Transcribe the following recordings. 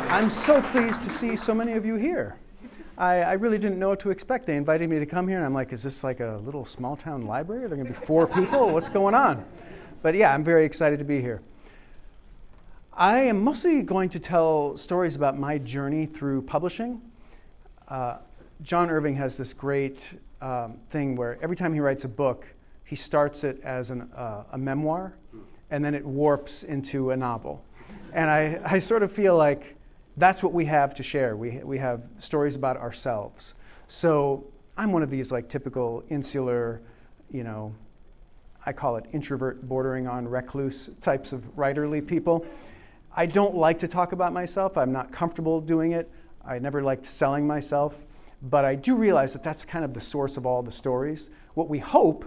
I'm so pleased to see so many of you here. I really didn't know what to expect. They invited me to come here, and I'm like, is this like a little small-town library? Are there going to be 4 people? What's going on? But yeah, I'm very excited to be here. I am mostly going to tell stories about my journey through publishing. John Irving has this great thing where every time he writes a book, he starts it as a memoir, and then it warps into a novel. And I sort of feel like that's what we have to share. We have stories about ourselves. So I'm one of these like typical insular, I call it introvert bordering on recluse types of writerly people. I don't like to talk about myself. I'm not comfortable doing it. I never liked selling myself. But I do realize that that's kind of the source of all the stories. What we hope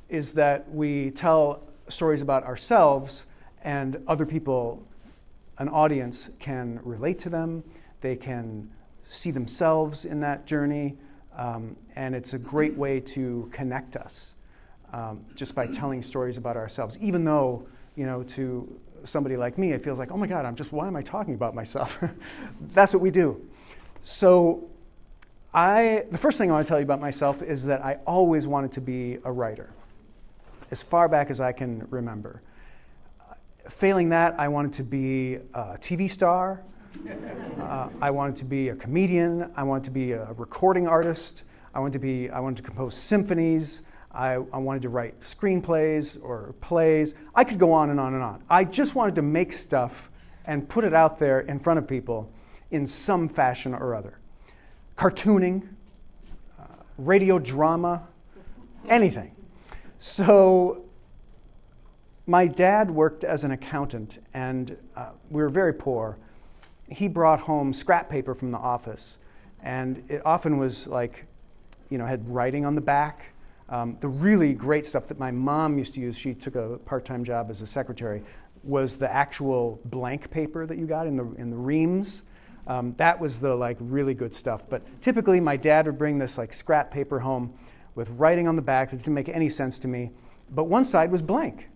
is that we tell stories about ourselves and other people, an audience can relate to them, they can see themselves in that journey, and it's a great way to connect us just by telling stories about ourselves. Even though, to somebody like me, it feels like, oh my God, why am I talking about myself? That's what we do. So the first thing I want to tell you about myself is that I always wanted to be a writer, as far back as I can remember. Failing that, I wanted to be a TV star. I wanted to be a comedian. I wanted to be a recording artist. I wanted to compose symphonies. I wanted to write screenplays or plays. I could go on and on and on. I just wanted to make stuff and put it out there in front of people in some fashion or other. Cartooning, radio drama, anything. So my dad worked as an accountant, and we were very poor. He brought home scrap paper from the office, and it often was like, had writing on the back. The really great stuff that my mom used to use, she took a part-time job as a secretary, was the actual blank paper that you got in the reams. That was the really good stuff. But typically my dad would bring this scrap paper home with writing on the back that didn't make any sense to me, but one side was blank.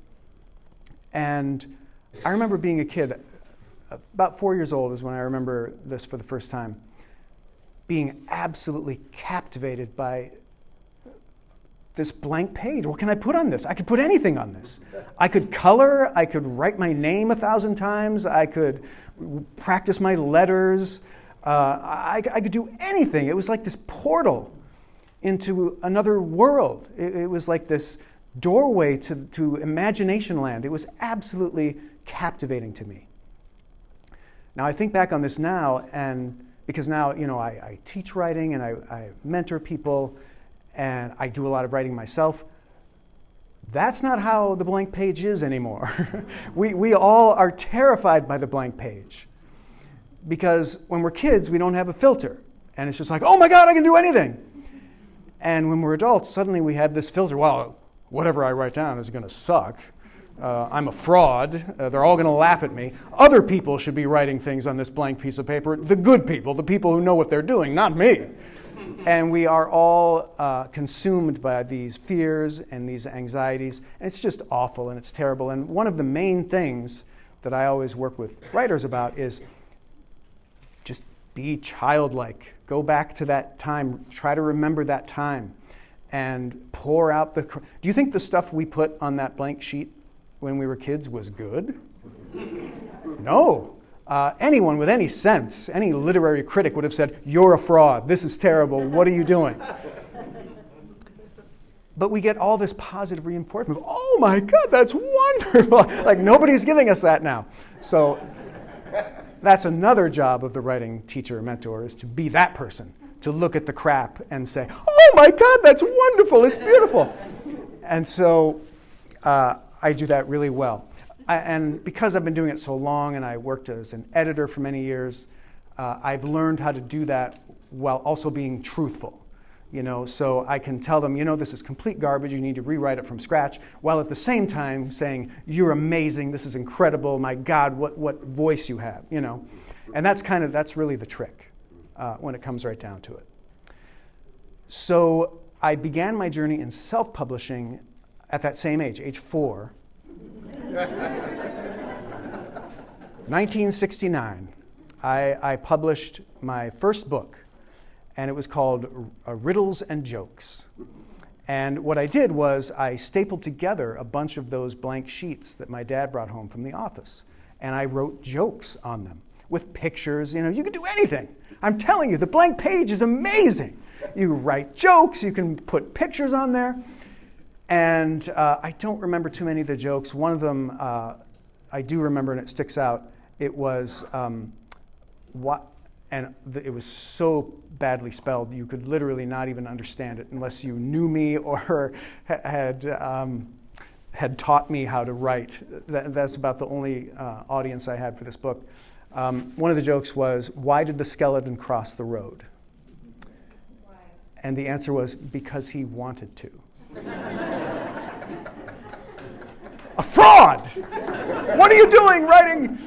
And I remember being a kid, about 4 years old is when I remember this for the first time, being absolutely captivated by this blank page. What can I put on this? I could put anything on this. I could color, I could write my name 1,000 times, I could practice my letters, I could do anything. It was like this portal into another world. It was like this doorway to imagination land. It was absolutely captivating to me. Now I think back on this now, and because now I teach writing and I mentor people and I do a lot of writing myself. That's not how the blank page is anymore. We all are terrified by the blank page because when we're kids we don't have a filter and it's just like, oh my God, I can do anything. And when we're adults, suddenly we have this filter. Well, whatever I write down is going to suck. I'm a fraud. They're all going to laugh at me. Other people should be writing things on this blank piece of paper. The good people, the people who know what they're doing, not me. And we are all consumed by these fears and these anxieties. And it's just awful and it's terrible. And one of the main things that I always work with writers about is just be childlike. Go back to that time. Try to remember that time. And pour out do you think the stuff we put on that blank sheet when we were kids was good? No. Anyone with any sense, any literary critic would have said, you're a fraud, this is terrible, what are you doing? But we get all this positive reinforcement. Oh my God, that's wonderful. Like nobody's giving us that now. So that's another job of the writing teacher or mentor, is to be that person, to look at the crap and say, oh my God, that's wonderful, it's beautiful. And so I do that really well. And because I've been doing it so long and I worked as an editor for many years, I've learned how to do that while also being truthful. So I can tell them, this is complete garbage, you need to rewrite it from scratch, while at the same time saying, you're amazing, this is incredible, my God, what voice you have, And that's really the trick when it comes right down to it. So I began my journey in self-publishing at that same age 4. 1969. I published my first book, and it was called Riddles and Jokes. And what I did was I stapled together a bunch of those blank sheets that my dad brought home from the office, and I wrote jokes on them with pictures. You can do anything. I'm telling you, the blank page is amazing. You write jokes, you can put pictures on there. And I don't remember too many of the jokes. One of them I do remember, and it sticks out. It was it was so badly spelled you could literally not even understand it unless you knew me or had taught me how to write. That's about the only audience I had for this book. One of the jokes was, "Why did the skeleton cross the road?" Why? And the answer was, "Because he wanted to." A fraud! What are you doing writing?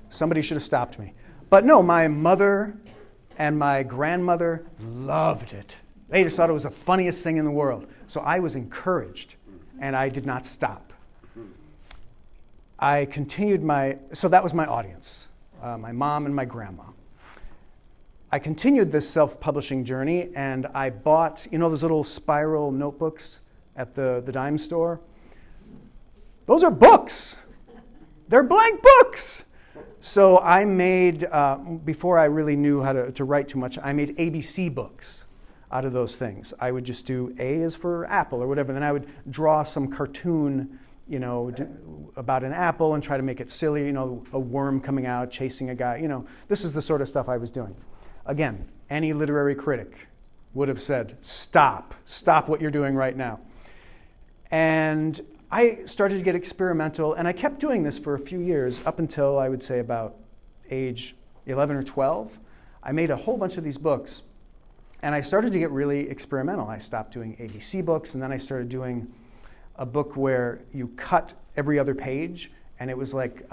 Somebody should have stopped me. But no, my mother and my grandmother loved it. They just thought it was the funniest thing in the world. So I was encouraged, and I did not stop. I continued so that was my audience, my mom and my grandma. I continued this self-publishing journey, and I bought, those little spiral notebooks at the dime store? Those are books. They're blank books. So I made, before I really knew how to write too much, I made ABC books out of those things. I would just do A is for apple or whatever, and then I would draw some cartoon, about an apple and try to make it silly, a worm coming out, chasing a guy. This is the sort of stuff I was doing. Again, any literary critic would have said, stop what you're doing right now. And I started to get experimental, and I kept doing this for a few years, up until I would say about age 11 or 12. I made a whole bunch of these books, and I started to get really experimental. I stopped doing ABC books, and then I started doing a book where you cut every other page, and it was like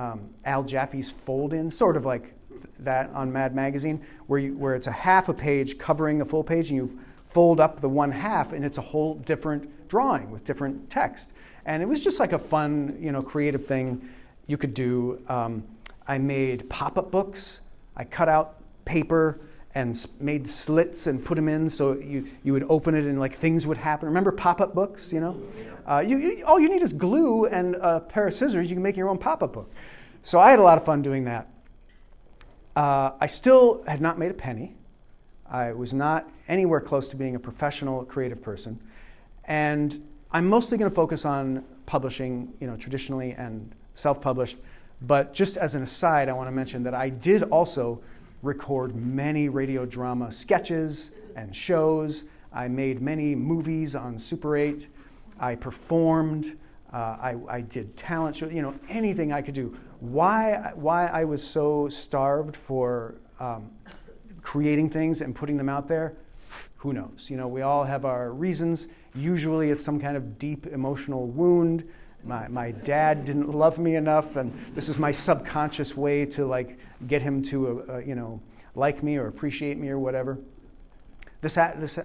Al Jaffe's fold-in, sort of like that on Mad Magazine, where it's a half a page covering a full page, and you fold up the one half, and it's a whole different drawing with different text. And it was just like a fun, creative thing you could do. I made pop-up books. I cut out paper and made slits and put them in so you would open it and like things would happen. Remember pop-up books, all you need is glue and a pair of scissors. You can make your own pop-up book. So I had a lot of fun doing that. I still had not made a penny. I was not anywhere close to being a professional creative person. And I'm mostly going to focus on publishing, traditionally and self-published. But just as an aside, I want to mention that I did also record many radio drama sketches and shows. I made many movies on Super 8. I performed. I did talent shows. Anything I could do. Why I was so starved for creating things and putting them out there, who knows? We all have our reasons. Usually it's some kind of deep emotional wound. My dad didn't love me enough, and this is my subconscious way to get him to like me or appreciate me or whatever.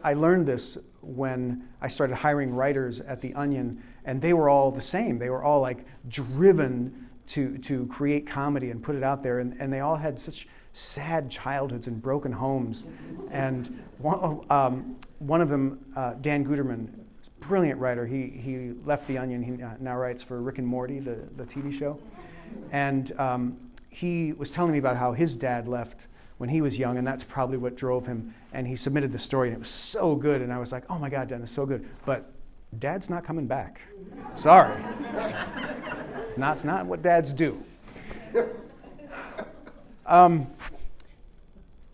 I learned this when I started hiring writers at The Onion, and they were all the same. They were all driven to create comedy and put it out there, and they all had such sad childhoods and broken homes. And one of them, Dan Guterman, brilliant writer. He left The Onion. He now writes for Rick and Morty, the TV show. And he was telling me about how his dad left when he was young, and that's probably what drove him. And he submitted the story, and it was so good. And I was like, oh my God, Dan, it's so good. But Dad's not coming back. Sorry. That's not what dads do.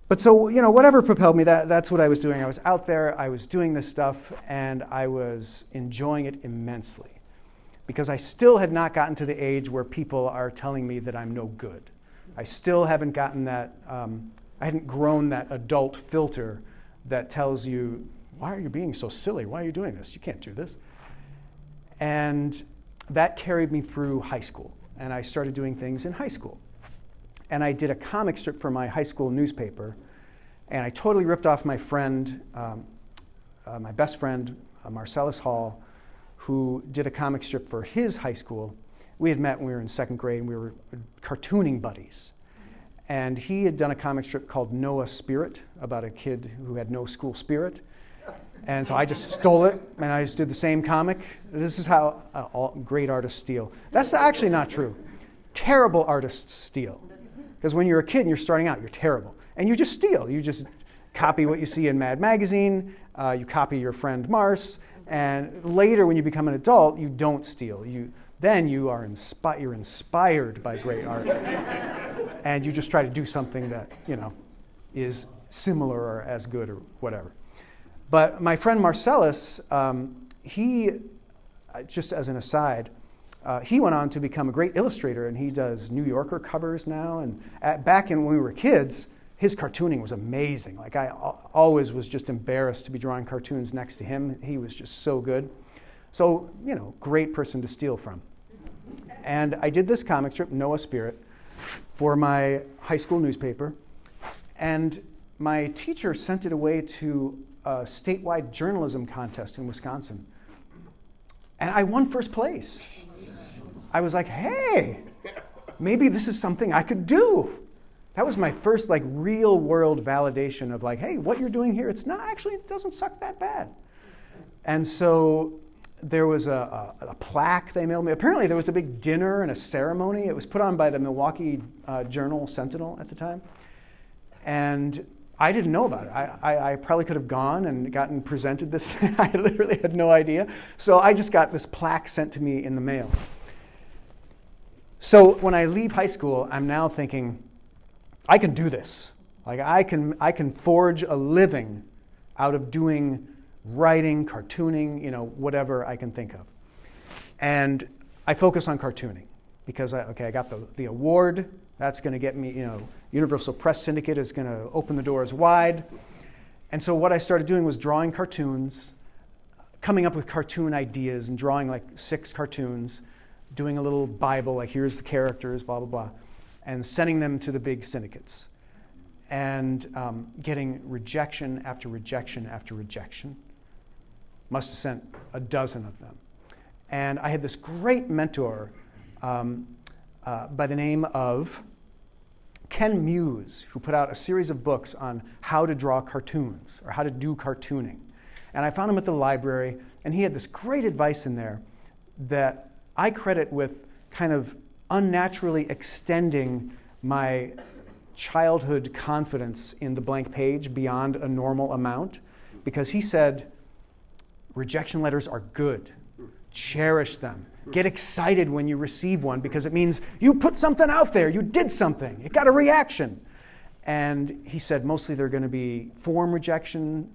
But so, whatever propelled me, that's what I was doing. I was out there, I was doing this stuff, and I was enjoying it immensely. Because I still had not gotten to the age where people are telling me that I'm no good. I still haven't gotten that, I hadn't grown that adult filter that tells you, why are you being so silly? Why are you doing this? You can't do this. And that carried me through high school. And I started doing things in high school. And I did a comic strip for my high school newspaper, and I totally ripped off my friend, my best friend, Marcellus Hall, who did a comic strip for his high school we had met when we were in second grade, and we were cartooning buddies. And he had done a comic strip called Noah Spirit, about a kid who had no school spirit. And so I just stole it, and I just did the same comic. This is how all great artists steal. That's actually not true. Terrible artists steal. Because when you're a kid and you're starting out, you're terrible. And you just steal. You just copy what you see in Mad Magazine, you copy your friend Mars, and later when you become an adult, you don't steal. Then you're inspired by great art. And you just try to do something that, is similar or as good or whatever. But my friend Marcellus, he, just as an aside, he went on to become a great illustrator, and he does New Yorker covers now. And back when we were kids, his cartooning was amazing. Like, I always was just embarrassed to be drawing cartoons next to him. He was just so good. So, great person to steal from. And I did this comic strip, Noah Spirit, for my high school newspaper. And my teacher sent it away to a statewide journalism contest in Wisconsin. And I won first place. I was like, hey, maybe this is something I could do. That was my first real world validation of hey, what you're doing here, it doesn't suck that bad. And so there was a plaque they mailed me. Apparently there was a big dinner and a ceremony. It was put on by the Milwaukee Journal Sentinel at the time. And I didn't know about it. I probably could have gone and gotten presented this. I literally had no idea. So I just got this plaque sent to me in the mail. So when I leave high school, I'm now thinking, I can do this. I can forge a living out of doing writing, cartooning, whatever I can think of. And I focus on cartooning because I got the award. That's going to get me, Universal Press Syndicate is going to open the doors wide. And so what I started doing was drawing cartoons, coming up with cartoon ideas and drawing 6 cartoons, doing a little Bible, here's the characters, blah, blah, blah, and sending them to the big syndicates. And getting rejection after rejection after rejection. Must have sent a dozen of them. And I had this great mentor by the name of Ken Muse, who put out a series of books on how to draw cartoons or how to do cartooning. And I found him at the library, and he had this great advice in there that I credit with kind of unnaturally extending my childhood confidence in the blank page beyond a normal amount, because he said, rejection letters are good. Cherish them. Get excited when you receive one because it means you put something out there, you did something, it got a reaction. And he said mostly they're going to be form rejection.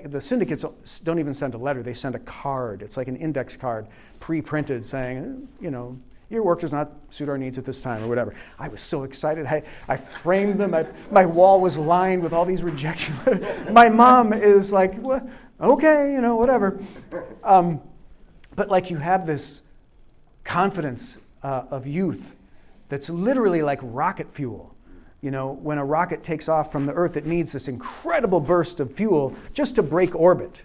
The syndicates don't even send a letter, they send a card. It's like an index card, pre-printed, saying, your work does not suit our needs at this time, or whatever. I was so excited. I framed them. My wall was lined with all these rejection letters. My mom is like, what? Okay, whatever. But you have this confidence of youth that's literally like rocket fuel. When a rocket takes off from the Earth, it needs this incredible burst of fuel just to break orbit.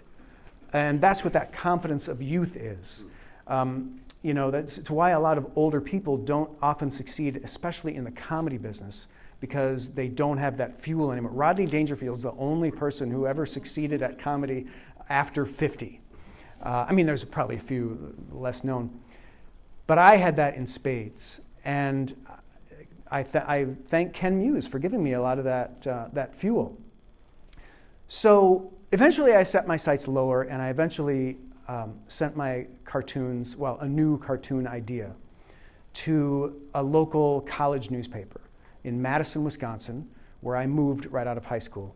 And that's what that confidence of youth is. That's why a lot of older people don't often succeed, especially in the comedy business, because they don't have that fuel anymore. Rodney Dangerfield's the only person who ever succeeded at comedy after 50. There's probably a few less known. But I had that in spades. And I thank Ken Muse for giving me a lot of that fuel. So eventually I set my sights lower, and I eventually sent my cartoons, a new cartoon idea, to a local college newspaper in Madison, Wisconsin, where I moved right out of high school.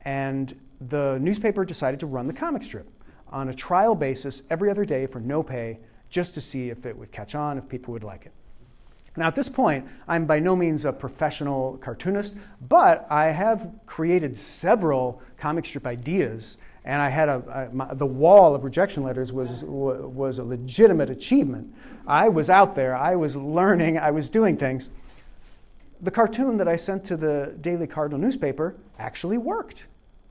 And the newspaper decided to run the comic strip on a trial basis every other day for no pay, just to see if it would catch on, if people would like it. Now at this point, I'm by no means a professional cartoonist, but I have created several comic strip ideas, and I had the wall of rejection letters was a legitimate achievement. I was out there, I was learning, I was doing things. The cartoon that I sent to the Daily Cardinal newspaper actually worked.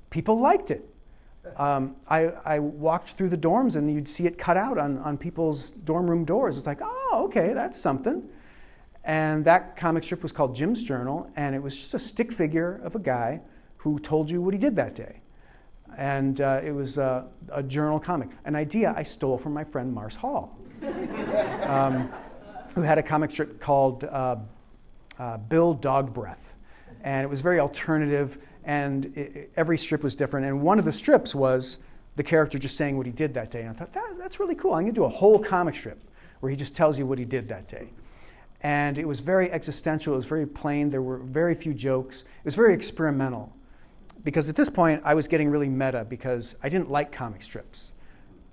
People liked it. I walked through the dorms and you'd see it cut out on people's dorm room doors. It's like, oh, okay, that's something. And that comic strip was called Jim's Journal, and it was just a stick figure of a guy who told you what he did that day. And it was a journal comic, an idea I stole from my friend Mars Hall, who had a comic strip called Bill Dog Breath. And it was very alternative, and every strip was different. And one of the strips was the character just saying what he did that day. And I thought, that's really cool. I'm going to do a whole comic strip where he just tells you what he did that day. And it was very existential. It was very plain. There were very few jokes. It was very experimental. Because at this point, I was getting really meta because I didn't like comic strips.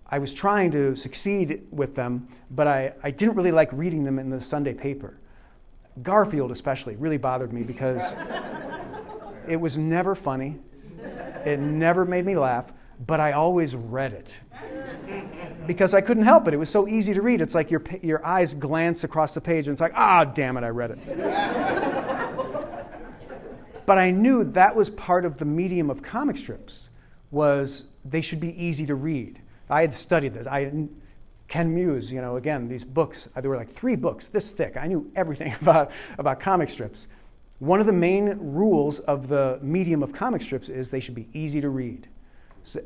I was trying to succeed with them, but I didn't really like reading them in the Sunday paper. Garfield especially really bothered me because it was never funny. It never made me laugh, but I always read it. Because I couldn't help it. It was so easy to read. It's like your eyes glance across the page and it's like, damn it, I read it. But I knew that was part of the medium of comic strips, was they should be easy to read. I had studied this. Ken Muse, again, these books, there were like 3 books this thick. I knew everything about comic strips. One of the main rules of the medium of comic strips is they should be easy to read.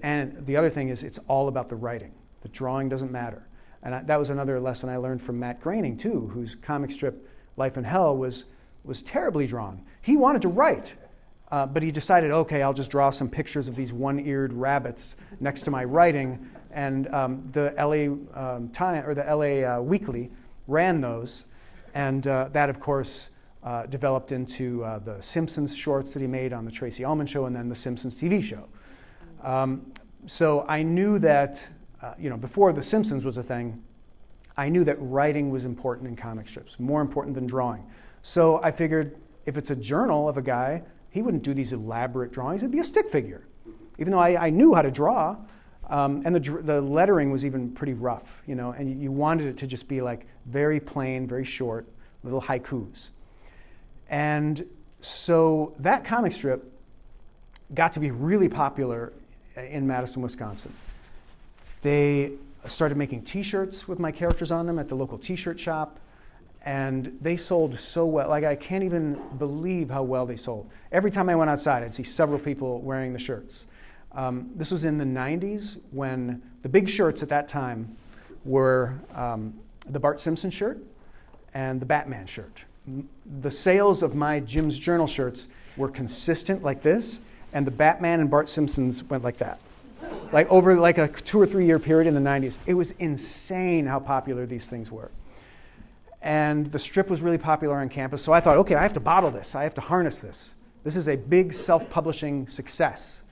And the other thing is it's all about the writing. The drawing doesn't matter. And that was another lesson I learned from Matt Groening, too, whose comic strip Life in Hell was terribly drawn. He wanted to write, but he decided, okay, I'll just draw some pictures of these one-eared rabbits next to my writing. And the LA Weekly ran those, and that, of course, developed into the Simpsons shorts that he made on the Tracy Ullman Show, and then the Simpsons TV show. So I knew that, before the Simpsons was a thing, I knew that writing was important in comic strips, more important than drawing. So I figured if it's a journal of a guy, he wouldn't do these elaborate drawings. It'd be a stick figure, even though I knew how to draw. And the lettering was even pretty rough, and you wanted it to just be like very plain, very short, little haikus. And so that comic strip got to be really popular in Madison, Wisconsin. They started making T-shirts with my characters on them at the local T-shirt shop, and they sold so well. Like, I can't even believe how well they sold. Every time I went outside, I'd see several people wearing the shirts. This was in the 90s when the big shirts at that time were the Bart Simpson shirt and the Batman shirt. The sales of my Jim's Journal shirts were consistent like this, and the Batman and Bart Simpsons went like that. Like over like a 2 or 3 year period in the 90s. It was insane how popular these things were. And the strip was really popular on campus, so I thought, okay, I have to bottle this. I have to harness this. This is a big self-publishing success.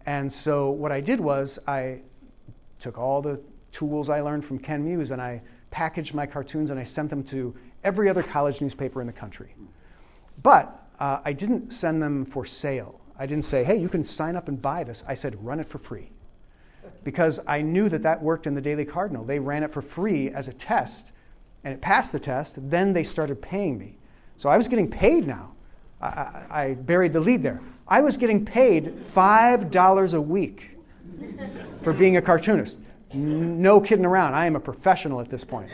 And so what I did was I took all the tools I learned from Ken Muse and I packaged my cartoons and I sent them to every other college newspaper in the country. But I didn't send them for sale. I didn't say, hey, you can sign up and buy this. I said, run it for free. Because I knew that worked in the Daily Cardinal. They ran it for free as a test, and it passed the test. Then they started paying me. So I was getting paid now. I buried the lead there. I was getting paid $5 a week for being a cartoonist. No kidding around. I am a professional at this point.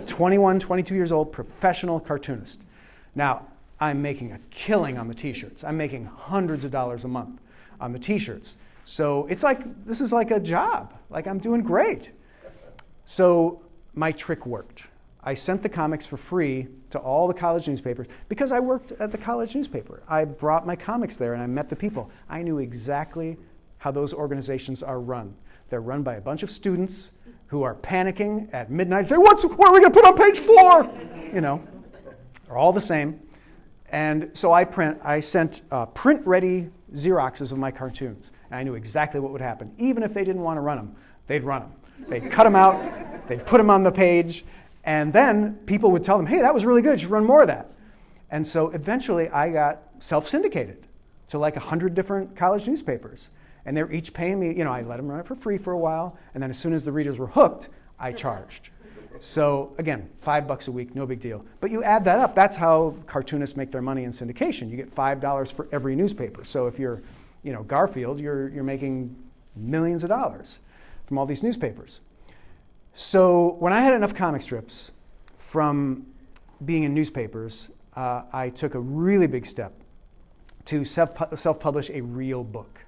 21, 22 years old, professional cartoonist. Now, I'm making a killing on the T-shirts. I'm making hundreds of dollars a month on the T-shirts. So it's like, this is like a job. Like, I'm doing great. So my trick worked. I sent the comics for free to all the college newspapers because I worked at the college newspaper. I brought my comics there and I met the people. I knew exactly how those organizations are run. They're run by a bunch of students who are panicking at midnight, saying, what are we going to put on page 4? They're all the same. And so I sent print-ready Xeroxes of my cartoons. And I knew exactly what would happen. Even if they didn't want to run them, they'd run them. They'd cut them out, they'd put them on the page, and then people would tell them, hey, that was really good, you should run more of that. And so eventually I got self-syndicated to like 100 different college newspapers. And they're each paying me, I let them run it for free for a while, and then as soon as the readers were hooked, I charged. So again, $5 a week, no big deal. But you add that up, that's how cartoonists make their money in syndication. You get $5 for every newspaper. So if you're, Garfield, you're making millions of dollars from all these newspapers. So when I had enough comic strips from being in newspapers, I took a really big step to self-publish a real book.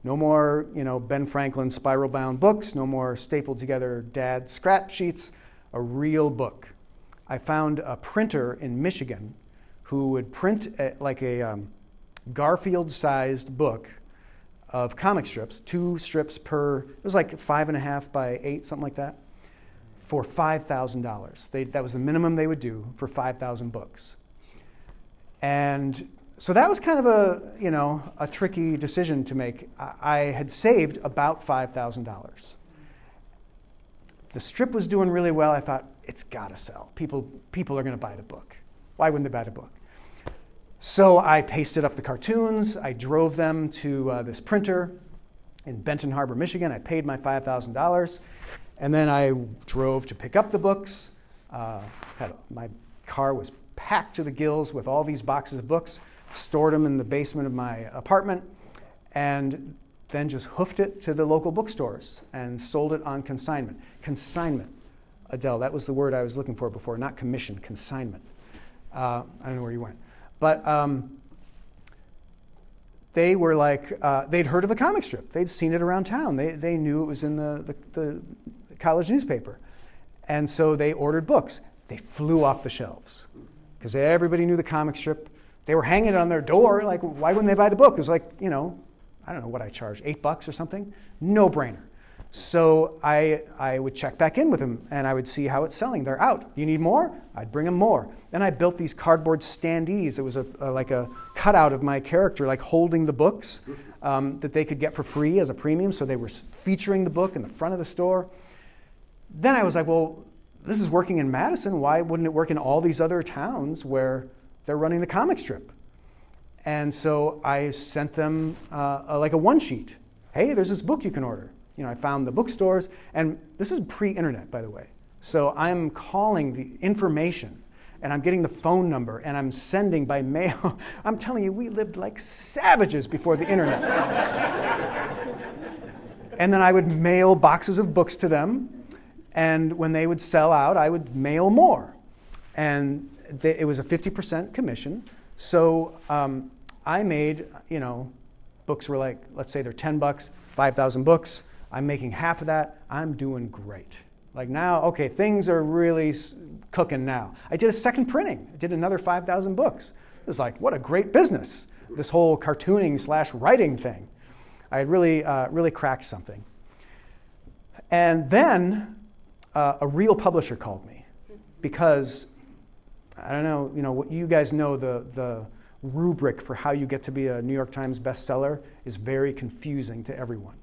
No more, Ben Franklin spiral-bound books, no more stapled together dad scrap sheets, a real book. I found a printer in Michigan who would print a Garfield-sized book of comic strips, 2 strips per, it was like 5.5 by 8, something like that, for $5,000. That was the minimum they would do for 5,000 books. And so that was kind of a tricky decision to make. I had saved about $5,000. The strip was doing really well. I thought, it's got to sell. People are going to buy the book. Why wouldn't they buy the book? So I pasted up the cartoons. I drove them to this printer in Benton Harbor, Michigan. I paid my $5,000. And then I drove to pick up the books. My car was packed to the gills with all these boxes of books, stored them in the basement of my apartment, and then just hoofed it to the local bookstores and sold it on consignment. Consignment, Adele, that was the word I was looking for before, not commission, consignment. I don't know where you went. But they were like, they'd heard of the comic strip. They'd seen it around town. They knew it was in the college newspaper. And so they ordered books. They flew off the shelves because everybody knew the comic strip. They were hanging it on their door. Like, why wouldn't they buy the book? It was like, I don't know what I charged, $8 or something. No brainer. So I would check back in with them and I would see how it's selling. They're out. You need more? I'd bring them more. Then I built these cardboard standees. It was like a cutout of my character, like holding the books that they could get for free as a premium. So they were featuring the book in the front of the store. Then I was like, well, this is working in Madison. Why wouldn't it work in all these other towns where they're running the comic strip? And so I sent them like a one-sheet. Hey, there's this book you can order. I found the bookstores, and this is pre-internet, by the way. So I'm calling the information, and I'm getting the phone number, and I'm sending by mail. I'm telling you, we lived like savages before the internet. And then I would mail boxes of books to them, and when they would sell out, I would mail more. And it was a 50% commission. So I made, books were like, let's say they're $10, 5,000 books. I'm making half of that. I'm doing great. Like now, okay, things are really cooking now. I did a second printing. I did another 5,000 books. It was like, what a great business. This whole cartooning/writing thing. I had really cracked something. And then a real publisher called me because, I don't know, what you guys know, the rubric for how you get to be a New York Times bestseller is very confusing to everyone.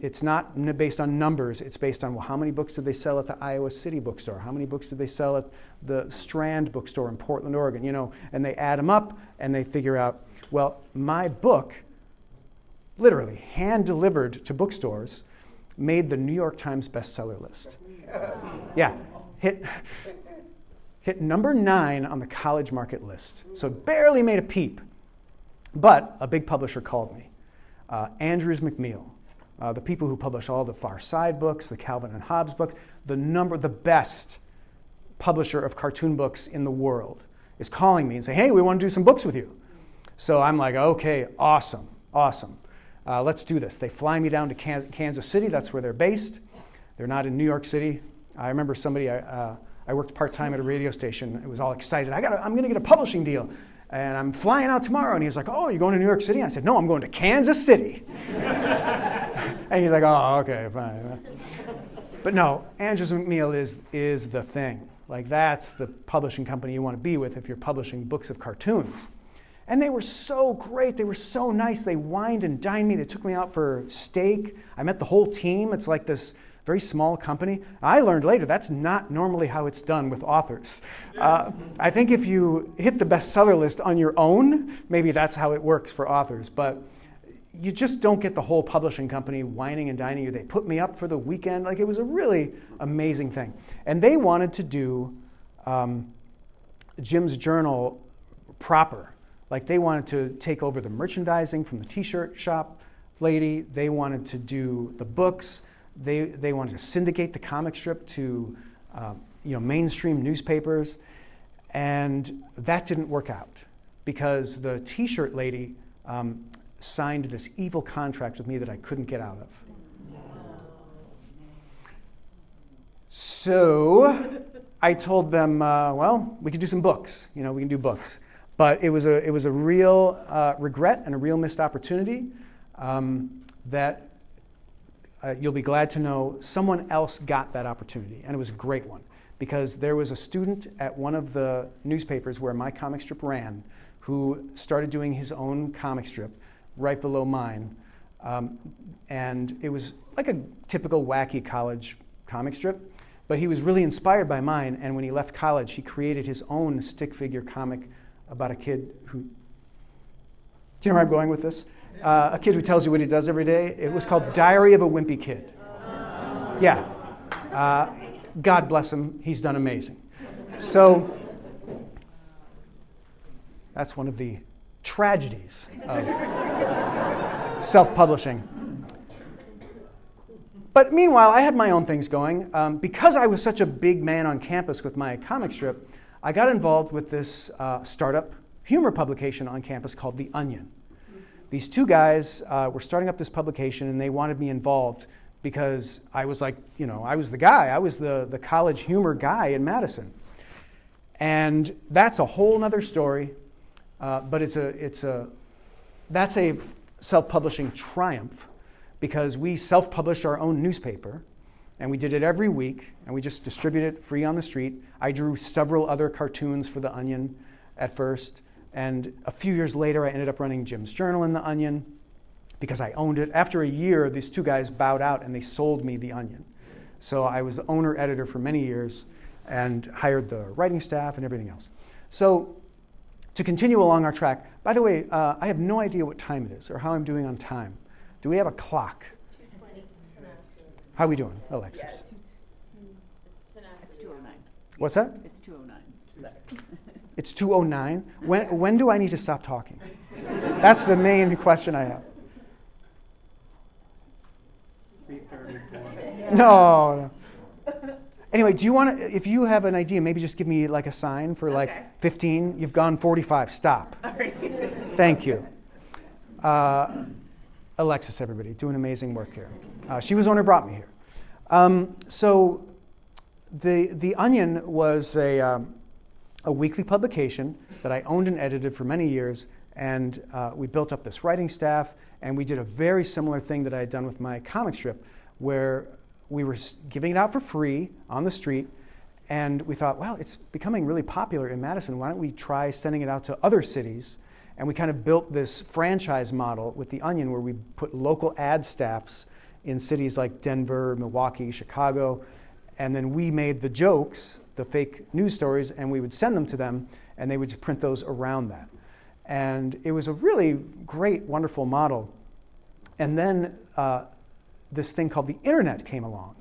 It's not based on numbers. It's based on, well, how many books did they sell at the Iowa City bookstore? How many books did they sell at the Strand bookstore in Portland, Oregon? And they add them up and they figure out, well, my book, literally hand-delivered to bookstores, made the New York Times bestseller list. Yeah, hit number 9 on the college market list. So barely made a peep. But a big publisher called me, Andrews McMeel. The people who publish all the Far Side books, the Calvin and Hobbes books, the best publisher of cartoon books in the world is calling me and saying, hey, we want to do some books with you. So I'm like, okay, awesome. Let's do this. They fly me down to Kansas City. That's where they're based. They're not in New York City. I remember somebody, I worked part-time at a radio station. It was all excited. I'm going to get a publishing deal. And I'm flying out tomorrow. And he's like, oh, you're going to New York City? I said, no, I'm going to Kansas City. And he's like, oh, okay, fine. But no, Andrews McMeel is the thing. Like, that's the publishing company you want to be with if you're publishing books of cartoons. And they were so great. They were so nice. They wined and dined me. They took me out for steak. I met the whole team. It's like this very small company. I learned later that's not normally how it's done with authors. I think if you hit the bestseller list on your own, maybe that's how it works for authors. But you just don't get the whole publishing company wining and dining you. They put me up for the weekend. Like, it was a really amazing thing. And they wanted to do Jim's Journal proper. Like, they wanted to take over the merchandising from the t-shirt shop. lady. They wanted to do the books. They wanted to syndicate the comic strip to mainstream newspapers. And that didn't work out because the T-shirt lady signed this evil contract with me that I couldn't get out of. So I told them, we could do some books. We can do books. But it was a real regret and a real missed opportunity that you'll be glad to know someone else got that opportunity, and it was a great one. Because there was a student at one of the newspapers where my comic strip ran who started doing his own comic strip right below mine. And it was like a typical wacky college comic strip, but he was really inspired by mine, and when he left college, he created his own stick figure comic about a kid who... Do you know where I'm going with this? A kid who tells you what he does every day. It was called Diary of a Wimpy Kid. Yeah. God bless him, he's done amazing. So that's one of the tragedies of self-publishing. But meanwhile, I had my own things going. Because I was such a big man on campus with my comic strip, I got involved with this startup humor publication on campus called The Onion. These two guys were starting up this publication, and they wanted me involved because I was I was the guy. I was the college humor guy in Madison. And that's a whole nother story, but that's a self-publishing triumph because we self-published our own newspaper, and we did it every week, and we just distributed it free on the street. I drew several other cartoons for The Onion at first, and a few years later I ended up running Jim's Journal in The Onion, because I owned it. After a year, these two guys bowed out and they sold me The Onion. So I was the owner-editor for many years and hired the writing staff and everything else. So to continue along our track, by the way, I have no idea what time it is or how I'm doing on time. Do we have a clock? 2:20. How are we doing, Alexis? It's 2:09. What's that? It's 2:09. It's 2:09. When do I need to stop talking? That's the main question I have. 3:30. No. Anyway, do you want to, if you have an idea, maybe just give me like a sign for like 15. You've gone 45. Stop. All right. Thank you. Alexis, everybody, doing amazing work here. She was the one who brought me here. So the Onion was a weekly publication that I owned and edited for many years, and we built up this writing staff, and we did a very similar thing that I had done with my comic strip, where we were giving it out for free on the street, and we thought, well, it's becoming really popular in Madison. Why don't we try sending it out to other cities? And we kind of built this franchise model with The Onion where we put local ad staffs in cities like Denver, Milwaukee, Chicago, and then we made the jokes, the fake news stories, and we would send them to them, and they would just print those around that. And it was a really great, wonderful model. And then this thing called the internet came along.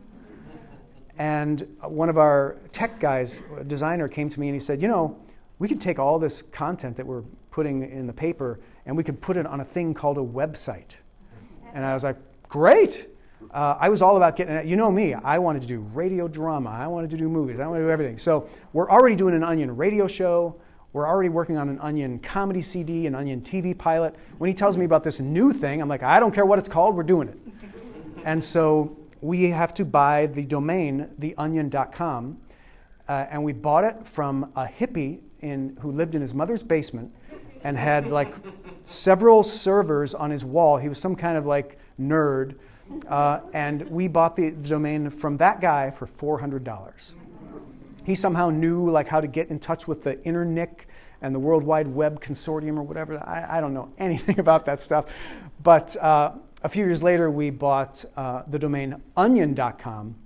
And one of our tech guys, a designer, came to me and he said, we could take all this content that we're putting in the paper and we could put it on a thing called a website. And I was like, great. I was all about getting it. You know me, I wanted to do radio drama. I wanted to do movies. I wanted to do everything. So we're already doing an Onion radio show. We're already working on an Onion comedy CD, an Onion TV pilot. When he tells me about this new thing, I'm like, I don't care what it's called, we're doing it. And so we have to buy the domain, theonion.com, and we bought it from a hippie who lived in his mother's basement and had like several servers on his wall. He was some kind of like nerd, and we bought the domain from that guy for $400. He somehow knew like how to get in touch with the Internic and the World Wide Web Consortium or whatever. I don't know anything about that stuff, but a few years later, we bought the domain onion.com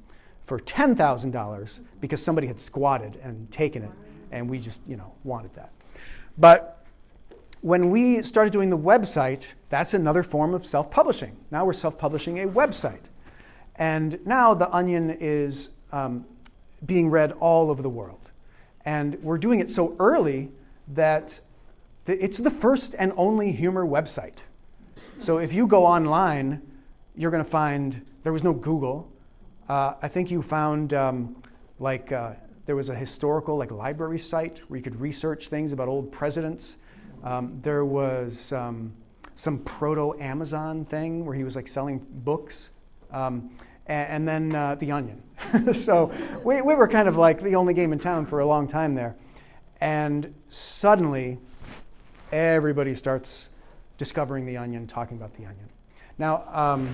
for $10,000 because somebody had squatted and taken it, and we just, wanted that. But when we started doing the website, that's another form of self-publishing. Now we're self-publishing a website. And now the Onion is being read all over the world. And we're doing it so early that it's the first and only humor website. So if you go online, you're going to find there was no Google. I think you found there was a historical library site where you could research things about old presidents. There was some proto-Amazon thing where he was selling books. And then The Onion. So we were kind of the only game in town for a long time there. And suddenly, everybody starts discovering The Onion, talking about The Onion. Now,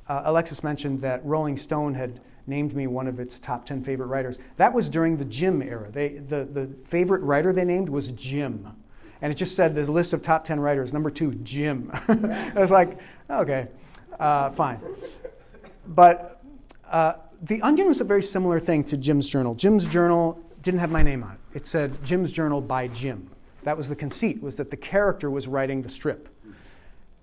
Alexis mentioned that Rolling Stone had named me one of its top 10 favorite writers. That was during the Jim era. The favorite writer they named was Jim. And it just said the list of top 10 writers, number 2, Jim. I was like, okay, fine. But The Onion was a very similar thing to Jim's Journal. Jim's Journal didn't have my name on it. It said Jim's Journal by Jim. That was the conceit, was that the character was writing the strip.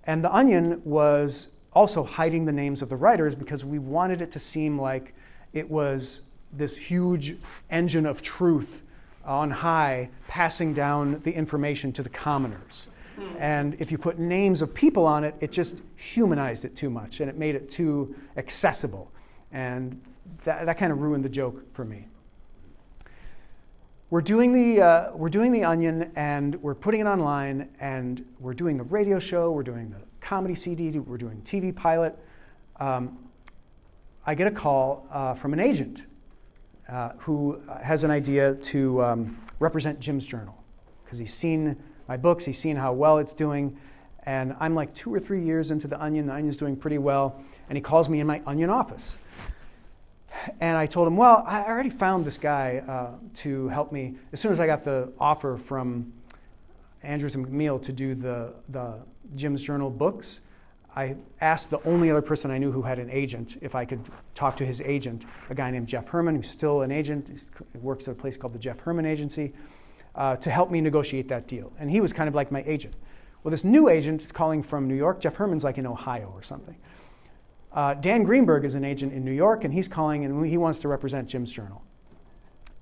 And The Onion was also hiding the names of the writers because we wanted it to seem like it was this huge engine of truth on high, passing down the information to the commoners. And if you put names of people on it, it just humanized it too much, and it made it too accessible. And that kind of ruined the joke for me. We're doing the Onion, and we're putting it online, and we're doing the radio show, we're doing the comedy CD, we're doing TV pilot. I get a call from an agent who has an idea to represent Jim's Journal, because he's seen my books, he's seen how well it's doing, and I'm 2 or 3 years into the Onion's doing pretty well, and he calls me in my Onion office. And I told him, well, I already found this guy to help me. As soon as I got the offer from Andrews and McMeel to do the Jim's Journal books, I asked the only other person I knew who had an agent if I could talk to his agent, a guy named Jeff Herman, who's still an agent. He works at a place called the Jeff Herman Agency, to help me negotiate that deal. And he was kind of like my agent. Well, this new agent is calling from New York. Jeff Herman's in Ohio or something. Dan Greenberg is an agent in New York, and he's calling, and he wants to represent Jim's Journal.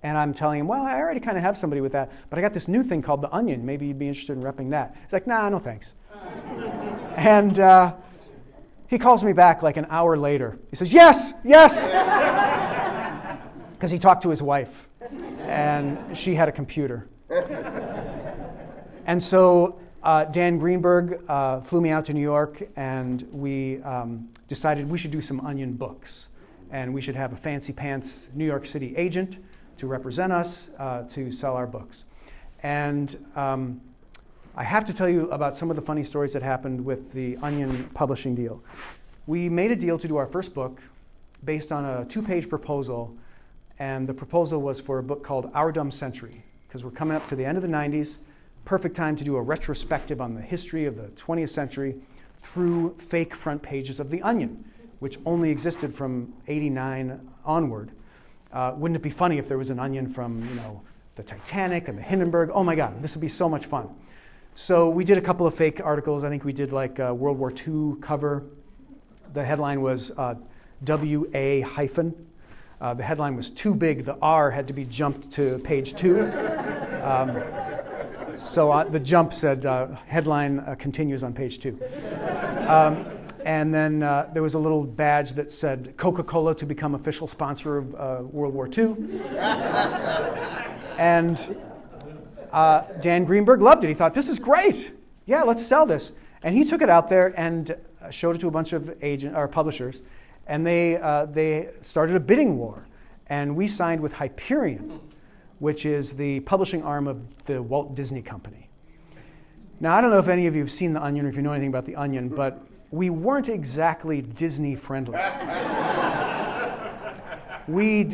And I'm telling him, well, I already kind of have somebody with that, but I got this new thing called The Onion. Maybe you'd be interested in repping that. He's like, nah, no thanks. And he calls me back an hour later. He says, yes, because he talked to his wife, and she had a computer. And so Dan Greenberg flew me out to New York, and we decided we should do some Onion books. And we should have a fancy pants New York City agent to represent us to sell our books. And I have to tell you about some of the funny stories that happened with the Onion publishing deal. We made a deal to do our first book based on a 2-page proposal, and the proposal was for a book called Our Dumb Century, because we're coming up to the end of the 90s, perfect time to do a retrospective on the history of the 20th century through fake front pages of The Onion, which only existed from 89 onward. Wouldn't it be funny if there was an Onion from, the Titanic and the Hindenburg? Oh my God, this would be so much fun. So we did a couple of fake articles. I think we did a World War II cover. The headline was WA hyphen. The headline was too big. The R had to be jumped to page 2. So the jump said headline continues on page 2. And then there was a little badge that said Coca-Cola to become official sponsor of World War II. And Dan Greenberg loved it. He thought, this is great. Yeah, let's sell this. And he took it out there and showed it to a bunch of publishers. And they started a bidding war. And we signed with Hyperion, which is the publishing arm of the Walt Disney Company. Now, I don't know if any of you have seen The Onion or if you know anything about The Onion, but we weren't exactly Disney-friendly. We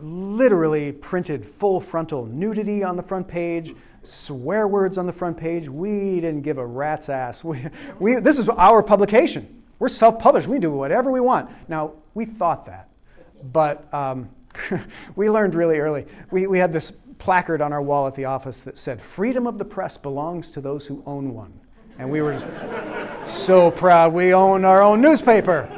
literally printed full frontal nudity on the front page, swear words on the front page. We didn't give a rat's ass. This is our publication. We're self-published. We do whatever we want. Now, we thought that, but we learned really early. We had this placard on our wall at the office that said, "Freedom of the press belongs to those who own one." And we were just so proud we own our own newspaper.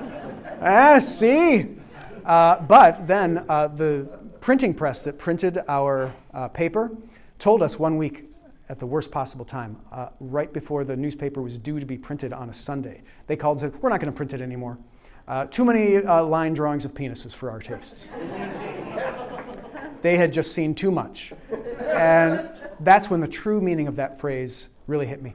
See? But then the printing press that printed our paper told us one week at the worst possible time, right before the newspaper was due to be printed on a Sunday. They called and said, we're not going to print it anymore. Too many line drawings of penises for our tastes. They had just seen too much. And that's when the true meaning of that phrase really hit me.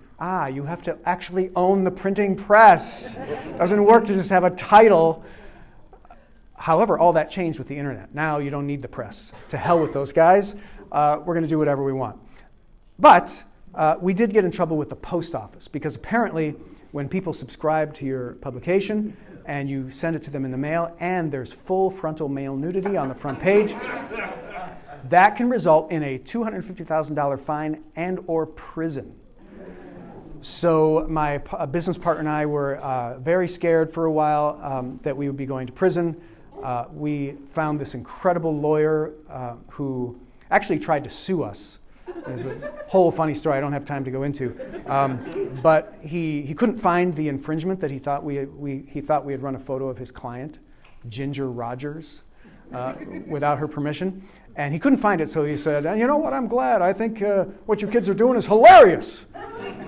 You have to actually own the printing press. It doesn't work to just have a title. However, all that changed with the internet. Now you don't need the press. To hell with those guys. We're going to do whatever we want. But we did get in trouble with the post office because apparently when people subscribe to your publication and you send it to them in the mail and there's full frontal male nudity on the front page, that can result in a $250,000 fine and or prison. So my business partner and I were very scared for a while that we would be going to prison. We found this incredible lawyer who actually tried to sue us. There's a whole funny story I don't have time to go into. But he couldn't find the infringement that he thought we had run a photo of his client, Ginger Rogers, without her permission. And he couldn't find it, so he said, you know what, I'm glad. I think what you kids are doing is hilarious.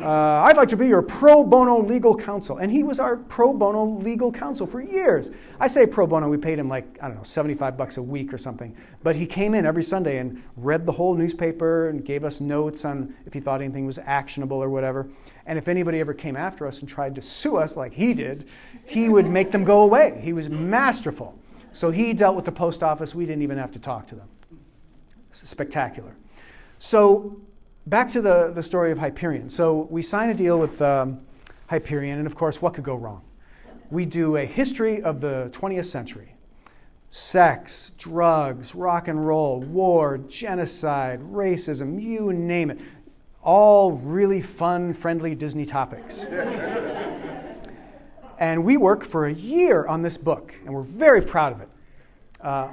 I'd like to be your pro bono legal counsel. And he was our pro bono legal counsel for years. I say pro bono, we paid him like, I don't know, $75 a week or something. But he came in every Sunday and read the whole newspaper and gave us notes on if he thought anything was actionable or whatever. And if anybody ever came after us and tried to sue us like he did, he would make them go away. He was masterful. So he dealt with the post office. We didn't even have to talk to them. Spectacular. So back to the story of Hyperion. So we sign a deal with Hyperion, and of course, what could go wrong? We do a history of the 20th century. Sex, drugs, rock and roll, war, genocide, racism, you name it. All really fun, friendly Disney topics. And we work for a year on this book, and we're very proud of it.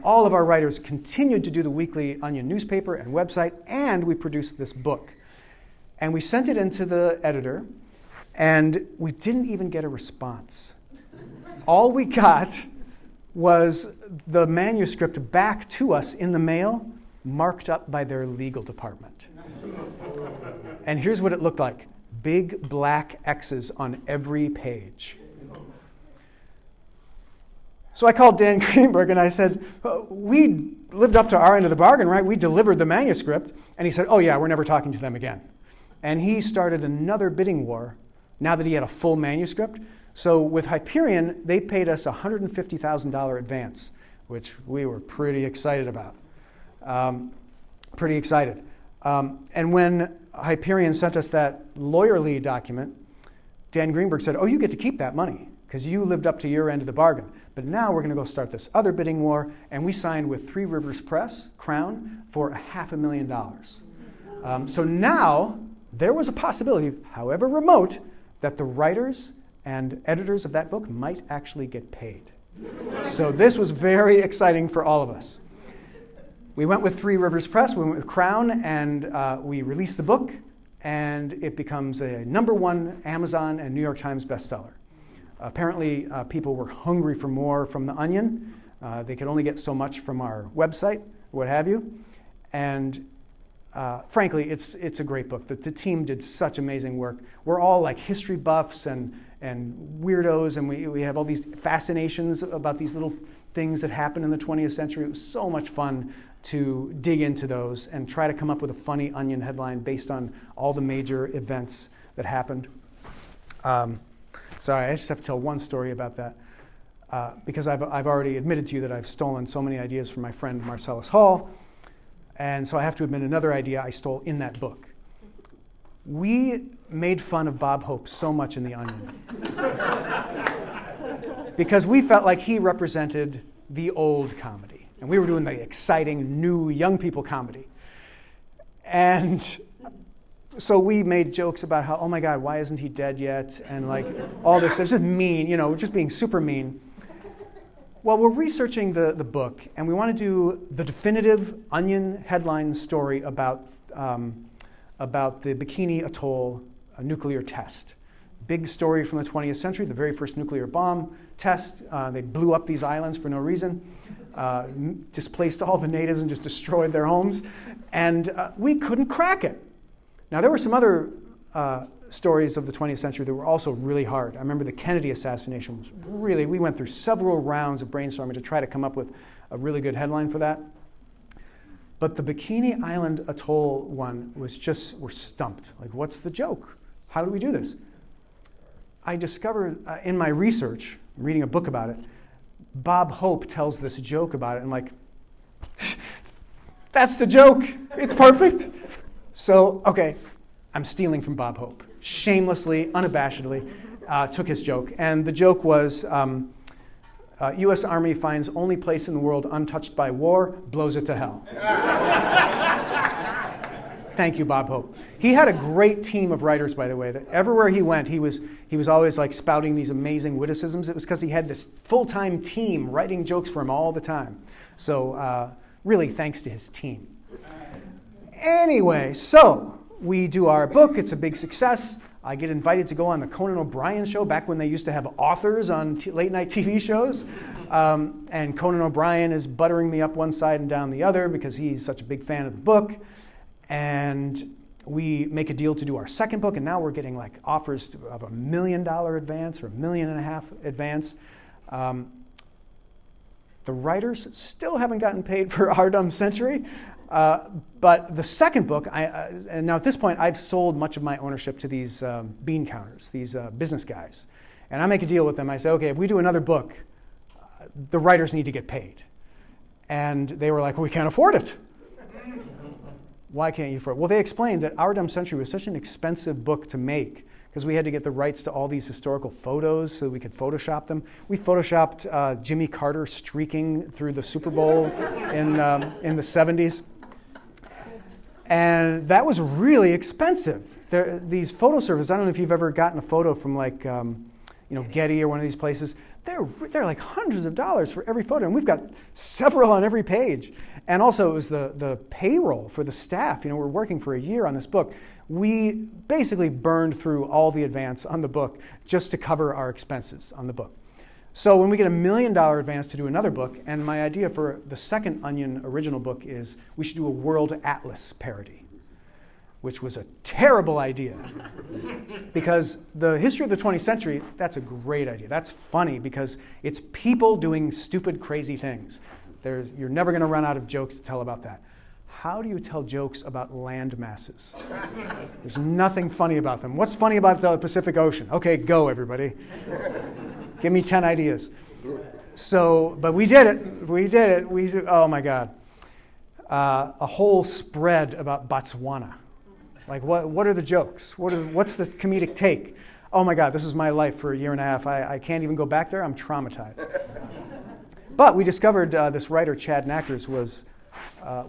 All of our writers continued to do the weekly Onion newspaper and website, and we produced this book. And we sent it into the editor, and we didn't even get a response. All we got was the manuscript back to us in the mail, marked up by their legal department. And here's what it looked like. Big black X's on every page. So I called Dan Greenberg and I said, we lived up to our end of the bargain, right? We delivered the manuscript. And he said, oh yeah, we're never talking to them again. And he started another bidding war now that he had a full manuscript. So with Hyperion, they paid us a $150,000 advance, which we were pretty excited about. Pretty excited. And when Hyperion sent us that lawyerly document, Dan Greenberg said, oh, you get to keep that money because you lived up to your end of the bargain. But now we're going to go start this other bidding war, and we signed with Three Rivers Press, Crown, for $500,000. So now there was a possibility, however remote, that the writers and editors of that book might actually get paid. So this was very exciting for all of us. We went with Three Rivers Press, we went with Crown, and we released the book, and it becomes a #1 Amazon and New York Times bestseller. Apparently, people were hungry for more from the Onion. They could only get so much from our website, what have you. And frankly, it's a great book. The team did such amazing work. We're all like history buffs and weirdos, and we have all these fascinations about these little things that happened in the 20th century. It was so much fun to dig into those and try to come up with a funny Onion headline based on all the major events that happened. Sorry, I just have to tell one story about that because I've already admitted to you that I've stolen so many ideas from my friend Marcellus Hall, and so I have to admit another idea I stole in that book. We made fun of Bob Hope so much in the Onion because we felt like he represented the old comedy, and we were doing the exciting new young people comedy. And so we made jokes about how, oh my God, why isn't he dead yet? And like all this, it's just mean, just being super mean. Well, we're researching the book, and we want to do the definitive Onion headline story about the Bikini Atoll nuclear test. Big story from the 20th century, the very first nuclear bomb test. They blew up these islands for no reason, displaced all the natives and just destroyed their homes. And we couldn't crack it. Now, there were some other stories of the 20th century that were also really hard. I remember the Kennedy assassination was really, we went through several rounds of brainstorming to try to come up with a really good headline for that. But the Bikini Island Atoll one was just, we're stumped. Like, what's the joke? How do we do this? I discovered in my research, reading a book about it, Bob Hope tells this joke about it, and like, that's the joke. It's perfect. So, okay, I'm stealing from Bob Hope. Shamelessly, unabashedly, took his joke. And the joke was, U.S. Army finds only place in the world untouched by war, blows it to hell. Thank you, Bob Hope. He had a great team of writers, by the way, that everywhere he went, he was always like spouting these amazing witticisms. It was because he had this full-time team writing jokes for him all the time. So really, thanks to his team. Anyway, so we do our book. It's a big success. I get invited to go on the Conan O'Brien show back when they used to have authors on late-night TV shows. And Conan O'Brien is buttering me up one side and down the other because he's such a big fan of the book. And we make a deal to do our second book, and now we're getting like offers of $1 million advance or $1.5 million advance. The writers still haven't gotten paid for Our Dumb Century. But the second book, and now at this point, I've sold much of my ownership to these bean counters, these business guys. And I make a deal with them. I say, okay, if we do another book, the writers need to get paid. And they were like, well, we can't afford it. Why can't you afford it? Well, they explained that Our Dumb Century was such an expensive book to make because we had to get the rights to all these historical photos so we could Photoshop them. We Photoshopped Jimmy Carter streaking through the Super Bowl in the 70s. And that was really expensive. These photo services, I don't know if you've ever gotten a photo from like Getty or one of these places. They're like hundreds of dollars for every photo, and we've got several on every page. And also it was the payroll for the staff. We're working for a year on this book. We basically burned through all the advance on the book just to cover our expenses on the book. So when we get $1 million advance to do another book, and my idea for the second Onion original book is we should do a World Atlas parody, which was a terrible idea. Because the history of the 20th century, that's a great idea. That's funny because it's people doing stupid, crazy things. You're never going to run out of jokes to tell about that. How do you tell jokes about land masses? There's nothing funny about them. What's funny about the Pacific Ocean? Okay, go everybody. Give me 10 ideas. So, but we did it. Oh my God. A whole spread about Botswana. Like, what are the jokes? What's the comedic take? Oh my God, this is my life for a year and a half. I can't even go back there. I'm traumatized. But we discovered this writer, Chad Knackers, was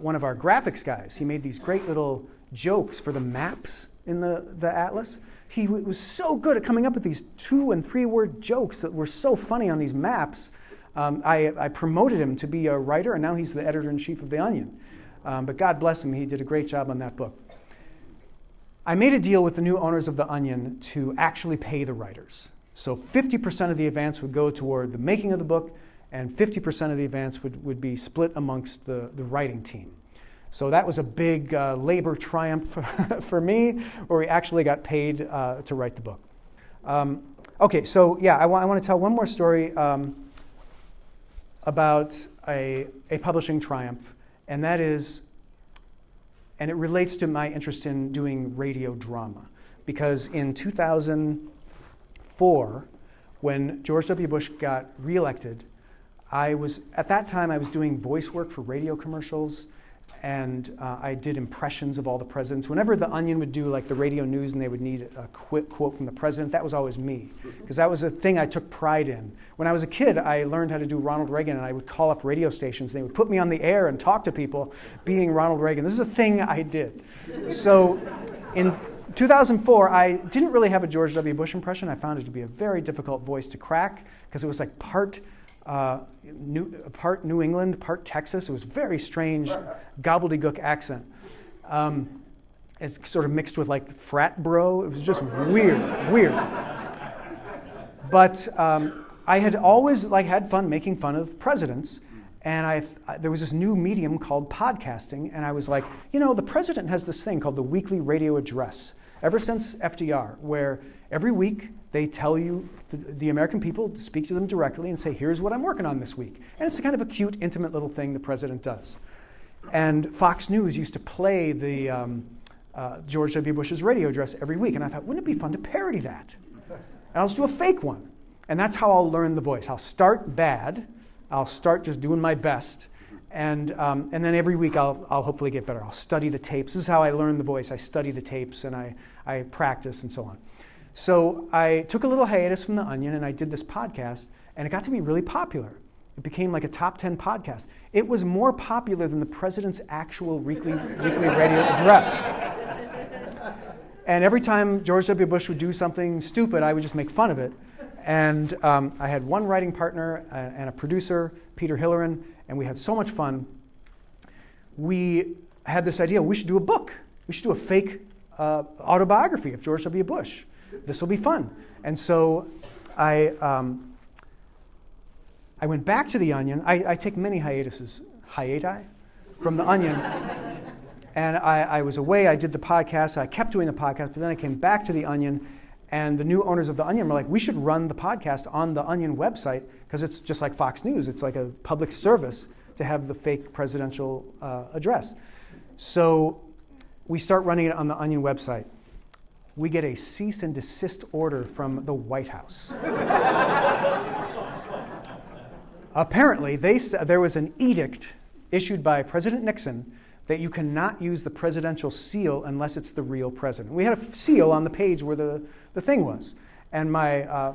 one of our graphics guys. He made these great little jokes for the maps in the atlas. He was so good at coming up with these 2- and 3-word jokes that were so funny on these maps. I promoted him to be a writer, and now he's the editor-in-chief of The Onion. But God bless him, he did a great job on that book. I made a deal with the new owners of The Onion to actually pay the writers. So 50% of the advance would go toward the making of the book, and 50% of the advance would be split amongst the writing team. So that was a big labor triumph for me, where we actually got paid to write the book. Okay, so yeah, I want to tell one more story about a publishing triumph, and that is, and it relates to my interest in doing radio drama. Because in 2004, when George W. Bush got reelected, at that time I was doing voice work for radio commercials, and I did impressions of all the presidents. Whenever The Onion would do like the radio news and they would need a quick quote from the president, that was always me, because that was a thing I took pride in. When I was a kid, I learned how to do Ronald Reagan, and I would call up radio stations, and they would put me on the air and talk to people being Ronald Reagan. This is a thing I did. So in 2004, I didn't really have a George W. Bush impression. I found it to be a very difficult voice to crack, because it was like part New England, part Texas. It was very strange gobbledygook accent. It's sort of mixed with like frat bro. It was just weird. But I had always had fun making fun of presidents, And there was this new medium called podcasting, and I was like, the president has this thing called the weekly radio address, ever since FDR, where every week they tell you, the American people, to speak to them directly and say, here's what I'm working on this week. And it's a kind of a cute, intimate little thing the president does. And Fox News used to play the George W. Bush's radio address every week, and I thought, wouldn't it be fun to parody that? And I'll just do a fake one. And that's how I'll learn the voice. I'll start bad. I'll start just doing my best. And then every week I'll hopefully get better. I'll study the tapes. This is how I learn the voice. I study the tapes and I practice and so on. So I took a little hiatus from The Onion and I did this podcast, and it got to be really popular. It became like a top 10 podcast. It was more popular than the president's actual weekly radio address. And every time George W. Bush would do something stupid, I would just make fun of it. And I had one writing partner and a producer, Peter Hilleran, and we had so much fun. We had this idea, we should do a book. We should do a fake autobiography of George W. Bush. This will be fun. And so I went back to The Onion. I take many hiati from The Onion. And I was away, I did the podcast, I kept doing the podcast, but then I came back to The Onion, and the new owners of The Onion were like, we should run the podcast on The Onion website, because it's just like Fox News. It's like a public service to have the fake presidential address. So we start running it on The Onion website. We get a cease and desist order from the White House. Apparently, there was an edict issued by President Nixon that you cannot use the presidential seal unless it's the real president. We had a seal on the page where the thing was. And my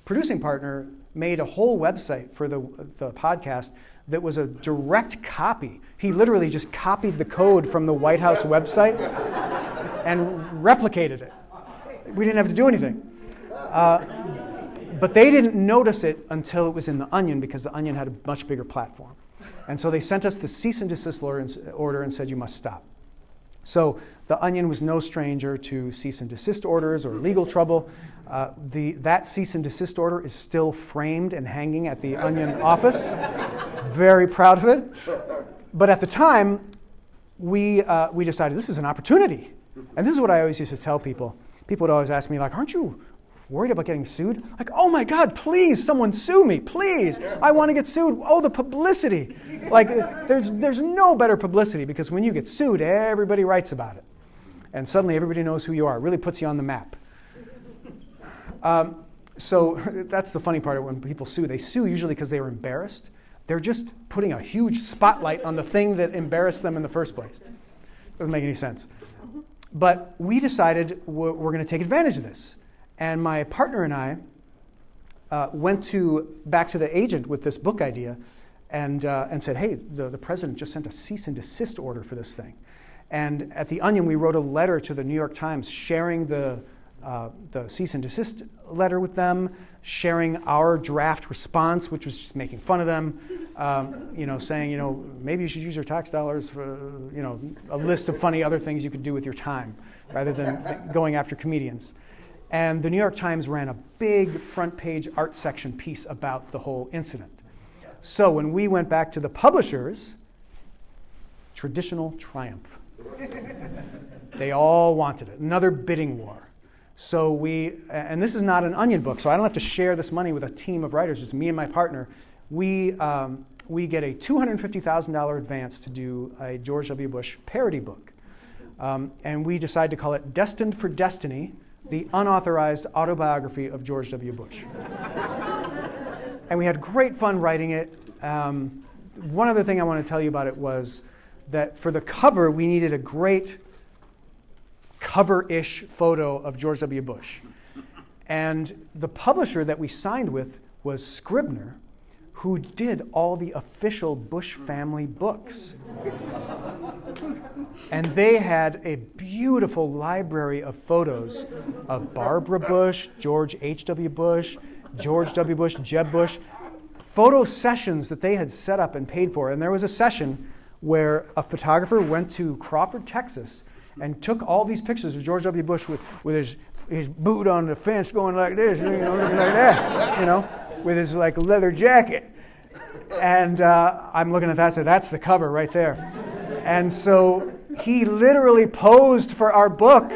producing partner made a whole website for the podcast that was a direct copy. He literally just copied the code from the White House website and replicated it. We didn't have to do anything. But they didn't notice it until it was in The Onion, because The Onion had a much bigger platform. And so they sent us the cease and desist order and said, you must stop. So The Onion was no stranger to cease and desist orders or legal trouble. That cease and desist order is still framed and hanging at the Onion office. Very proud of it. But at the time, we decided this is an opportunity. And this is what I always used to tell people. People would always ask me, like, aren't you worried about getting sued? Like, oh my God, please, someone sue me, please. I want to get sued. Oh, the publicity. Like, there's no better publicity, because when you get sued, everybody writes about it. And suddenly everybody knows who you are. It really puts you on the map. So that's the funny part of when people sue. They sue usually because they were embarrassed. They're just putting a huge spotlight on the thing that embarrassed them in the first place. Doesn't make any sense. But we decided we're going to take advantage of this. And my partner and I went back to the agent with this book idea and said, hey, the president just sent a cease and desist order for this thing. And at The Onion, we wrote a letter to the New York Times sharing the cease and desist letter with them, sharing our draft response, which was just making fun of them, saying, maybe you should use your tax dollars for, a list of funny other things you could do with your time rather than going after comedians. And the New York Times ran a big front page art section piece about the whole incident. So when we went back to the publishers, traditional triumph. They all wanted it. Another bidding war. So and this is not an Onion book, so I don't have to share this money with a team of writers. It's me and my partner. We get a $250,000 advance to do a George W. Bush parody book. And we decide to call it Destined for Destiny, the unauthorized autobiography of George W. Bush. And we had great fun writing it. One other thing I want to tell you about it was that for the cover, we needed a great cover-ish photo of George W. Bush. And the publisher that we signed with was Scribner, who did all the official Bush family books. And they had a beautiful library of photos of Barbara Bush, George H.W. Bush, George W. Bush, Jeb Bush, photo sessions that they had set up and paid for. And there was a session where a photographer went to Crawford, Texas, and took all these pictures of George W. Bush with his boot on the fence going like this, looking like that, with his like leather jacket. And I'm looking at that and said, that's the cover right there. And so he literally posed for our book.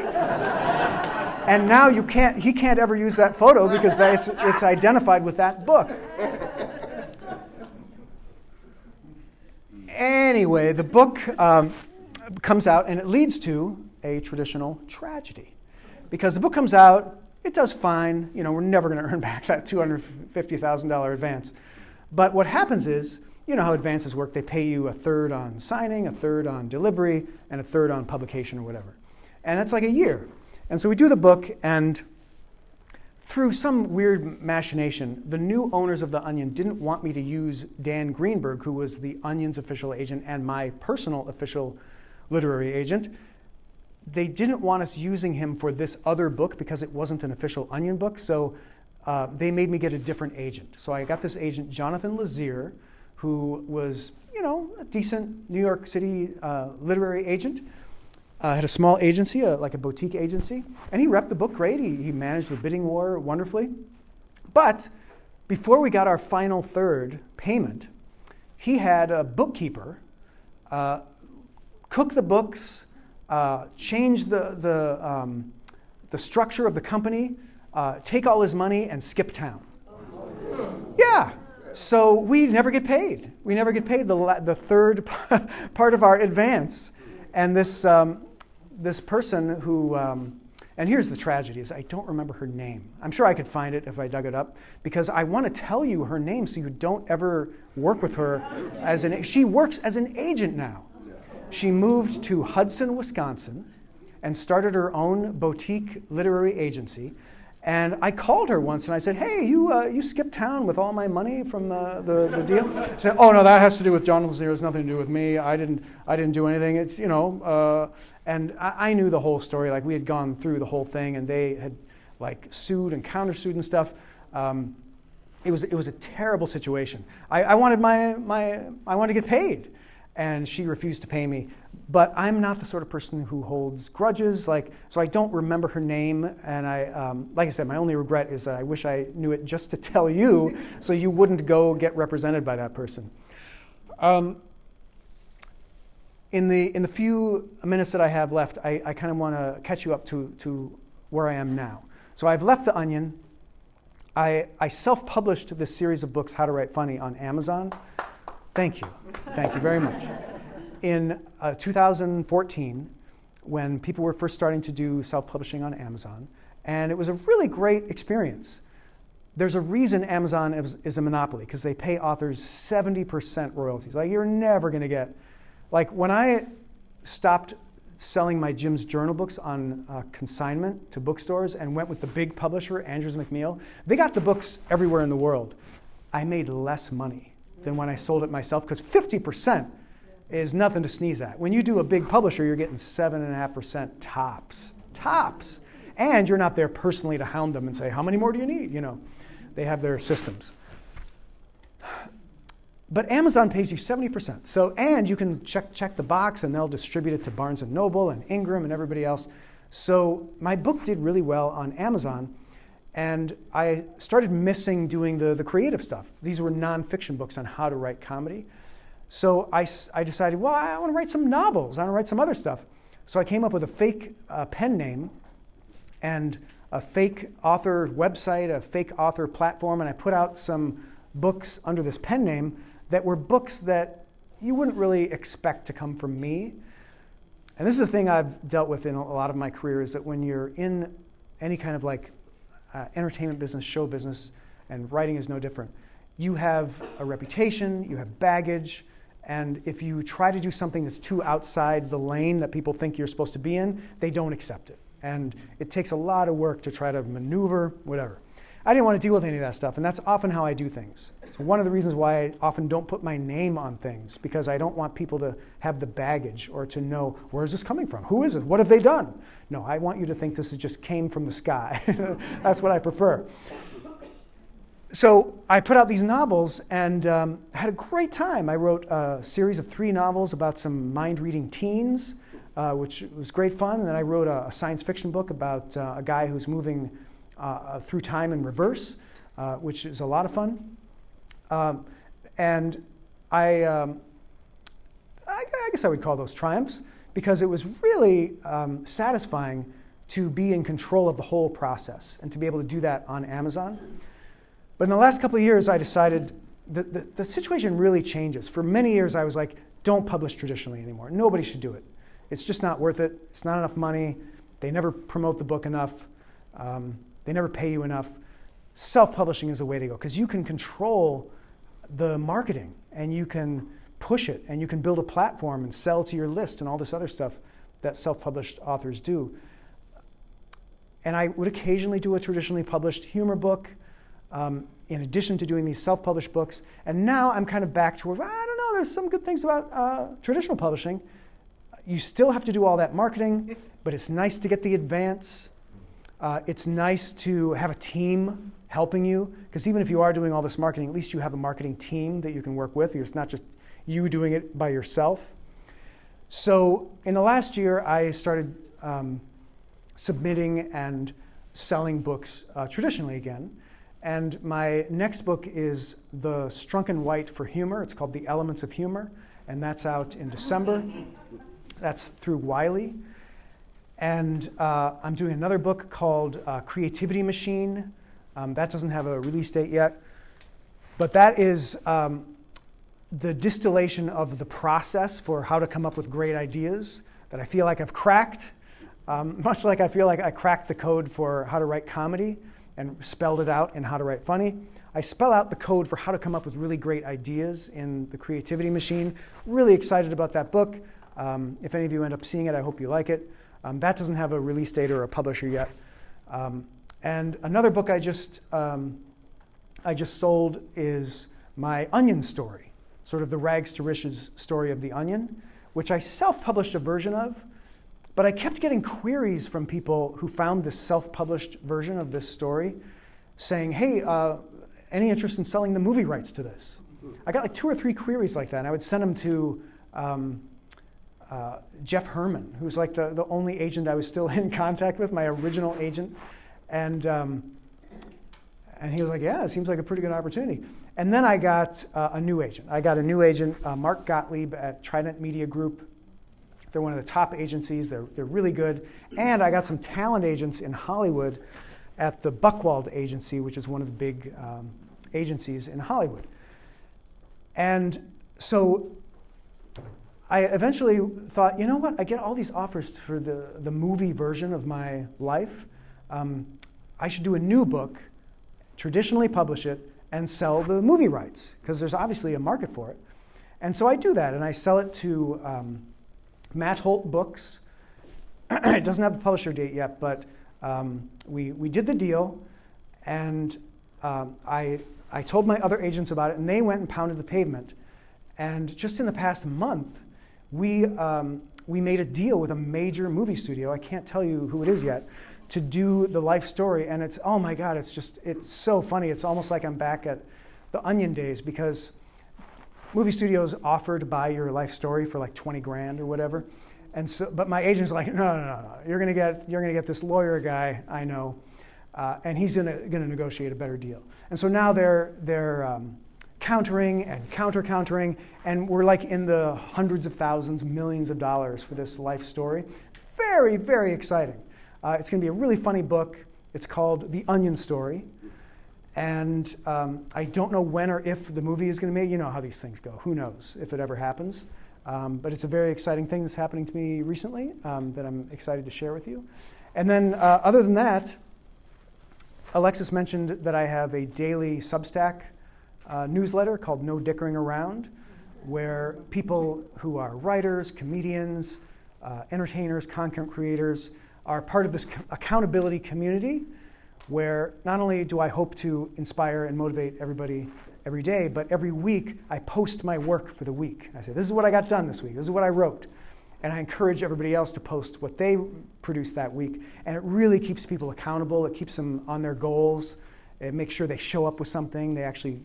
And now he can't ever use that photo because it's identified with that book. Anyway, the book comes out and it leads to a traditional tragedy. Because the book comes out, it does fine. We're never going to earn back that $250,000 advance. But what happens is, you know how advances work. They pay you a third on signing, a third on delivery, and a third on publication or whatever. And that's like a year. And so we do the book, and through some weird machination, the new owners of The Onion didn't want me to use Dan Greenberg, who was The Onion's official agent and my personal official literary agent. They didn't want us using him for this other book because it wasn't an official Onion book, so they made me get a different agent. So I got this agent, Jonathan Lazier, who was, a decent New York City literary agent. Had a small agency, like a boutique agency, and he repped the book great. He managed the bidding war wonderfully. But before we got our final third payment, he had a bookkeeper cook the books, change the structure of the company, take all his money, and skip town. Yeah. So we never get paid. We never get paid the third part of our advance. And this person who, and here's the tragedy, is I don't remember her name. I'm sure I could find it if I dug it up, because I want to tell you her name so you don't ever work with her she works as an agent now. She moved to Hudson, Wisconsin, and started her own boutique literary agency. And I called her once and I said, hey, you skipped town with all my money from the deal? She said, oh no, that has to do with John Lazier. It has nothing to do with me. I didn't do anything. It's, and I knew the whole story. Like, we had gone through the whole thing, and they had sued and countersued and stuff. It was a terrible situation. I wanted I wanted to get paid, and she refused to pay me. But I'm not the sort of person who holds grudges, so I don't remember her name. And like I said, my only regret is that I wish I knew it just to tell you, so you wouldn't go get represented by that person. In the few minutes that I have left, I kind of want to catch you up to where I am now. So I've left The Onion. I self-published this series of books, How to Write Funny, on Amazon. Thank you very much. In 2014, when people were first starting to do self-publishing on Amazon, and it was a really great experience. There's a reason Amazon is a monopoly, because they pay authors 70% royalties. You're never going to get, when I stopped selling my Jim's Journal books on consignment to bookstores and went with the big publisher, Andrews McMeel, they got the books everywhere in the world. I made less money than when I sold it myself, because 50% is nothing to sneeze at. When you do a big publisher, you're getting 7.5% tops. And you're not there personally to hound them and say, how many more do you need? They have their systems. But Amazon pays you 70%. So, and you can check the box, and they'll distribute it to Barnes & Noble and Ingram and everybody else. So my book did really well on Amazon, and I started missing doing the creative stuff. These were nonfiction books on how to write comedy. So I decided, well, I want to write some novels. I want to write some other stuff. So I came up with a fake pen name and a fake author website, a fake author platform, and I put out some books under this pen name that were books that you wouldn't really expect to come from me. And this is the thing I've dealt with in a lot of my career, is that when you're in any kind of entertainment business, show business, and writing is no different, you have a reputation, you have baggage, and if you try to do something that's too outside the lane that people think you're supposed to be in, they don't accept it. And it takes a lot of work to try to maneuver, whatever. I didn't want to deal with any of that stuff, and that's often how I do things. So one of the reasons why I often don't put my name on things, because I don't want people to have the baggage or to know, where is this coming from? Who is it? What have they done? No, I want you to think this just came from the sky. That's what I prefer. So I put out these novels and had a great time. I wrote a series of 3 novels about some mind-reading teens, which was great fun. And then I wrote a science fiction book about a guy who's moving through time in reverse, which is a lot of fun. And I guess I would call those triumphs, because it was really satisfying to be in control of the whole process and to be able to do that on Amazon. But in the last couple of years, I decided that the situation really changes. For many years, I was like, don't publish traditionally anymore. Nobody should do it. It's just not worth it. It's not enough money. They never promote the book enough. They never pay you enough. Self-publishing is the way to go, because you can control the marketing and you can push it and you can build a platform and sell to your list and all this other stuff that self-published authors do. And I would occasionally do a traditionally published humor book in addition to doing these self-published books. And now I'm kind of back to where, I don't know, there's some good things about traditional publishing. You still have to do all that marketing, but it's nice to get the advance. It's nice to have a team helping you, because even if you are doing all this marketing, at least you have a marketing team that you can work with. It's not just you doing it by yourself. So in the last year, I started submitting and selling books traditionally again. And my next book is The Strunken White for Humor. It's called The Elements of Humor, and that's out in December. That's through Wiley. And I'm doing another book called Creativity Machine. That doesn't have a release date yet. But that is the distillation of the process for how to come up with great ideas that I feel like I've cracked. Much like I feel like I cracked the code for how to write comedy and spelled it out in how to write funny. I spell out the code for how to come up with really great ideas in The Creativity Machine. Really excited about that book. If any of you end up seeing it, I hope you like it. That doesn't have a release date or a publisher yet. And another book I just sold is my Onion story, sort of the rags to riches story of The Onion, which I self-published a version of. But I kept getting queries from people who found this self-published version of this story saying, hey, any interest in selling the movie rights to this? I got like 2 or 3 queries like that, and I would send them to Jeff Herman, who's like the only agent I was still in contact with, my original agent. And he was like, yeah, it seems like a pretty good opportunity. And then I got a new agent. I got a new agent, Mark Gottlieb at Trident Media Group. They're one of the top agencies. They're really good. And I got some talent agents in Hollywood at the Buchwald Agency, which is one of the big agencies in Hollywood. And so I eventually thought, you know what? I get all these offers for the movie version of my life. I should do a new book, traditionally publish it, and sell the movie rights, because there's obviously a market for it. And so I do that, and I sell it to Matt Holt Books. It doesn't have a publisher date yet, but we did the deal, and I told my other agents about it, and they went and pounded the pavement. And just in the past month, we made a deal with a major movie studio, I can't tell you who it is yet, to do the life story. And it's, oh my God, it's so funny. It's almost like I'm back at the Onion days, because movie studios offer to buy your life story for like 20 grand or whatever. And so, but my agent's like, no. You're gonna get this lawyer guy I know, and he's gonna negotiate a better deal. And so now they're countering and counter-countering, and we're like in the hundreds of thousands, millions of dollars for this life story. Very, very exciting. It's gonna be a really funny book. It's called The Onion Story. And I don't know when or if the movie is going to be made. You know how these things go. Who knows if it ever happens. But it's a very exciting thing that's happening to me recently that I'm excited to share with you. And then other than that, Alexis mentioned that I have a daily Substack newsletter called No Dickering Around, where people who are writers, comedians, entertainers, content creators are part of this accountability community, where not only do I hope to inspire and motivate everybody every day, but every week I post my work for the week. I say, this is what I got done this week. This is what I wrote. And I encourage everybody else to post what they produced that week. And it really keeps people accountable. It keeps them on their goals. It makes sure they show up with something. They actually,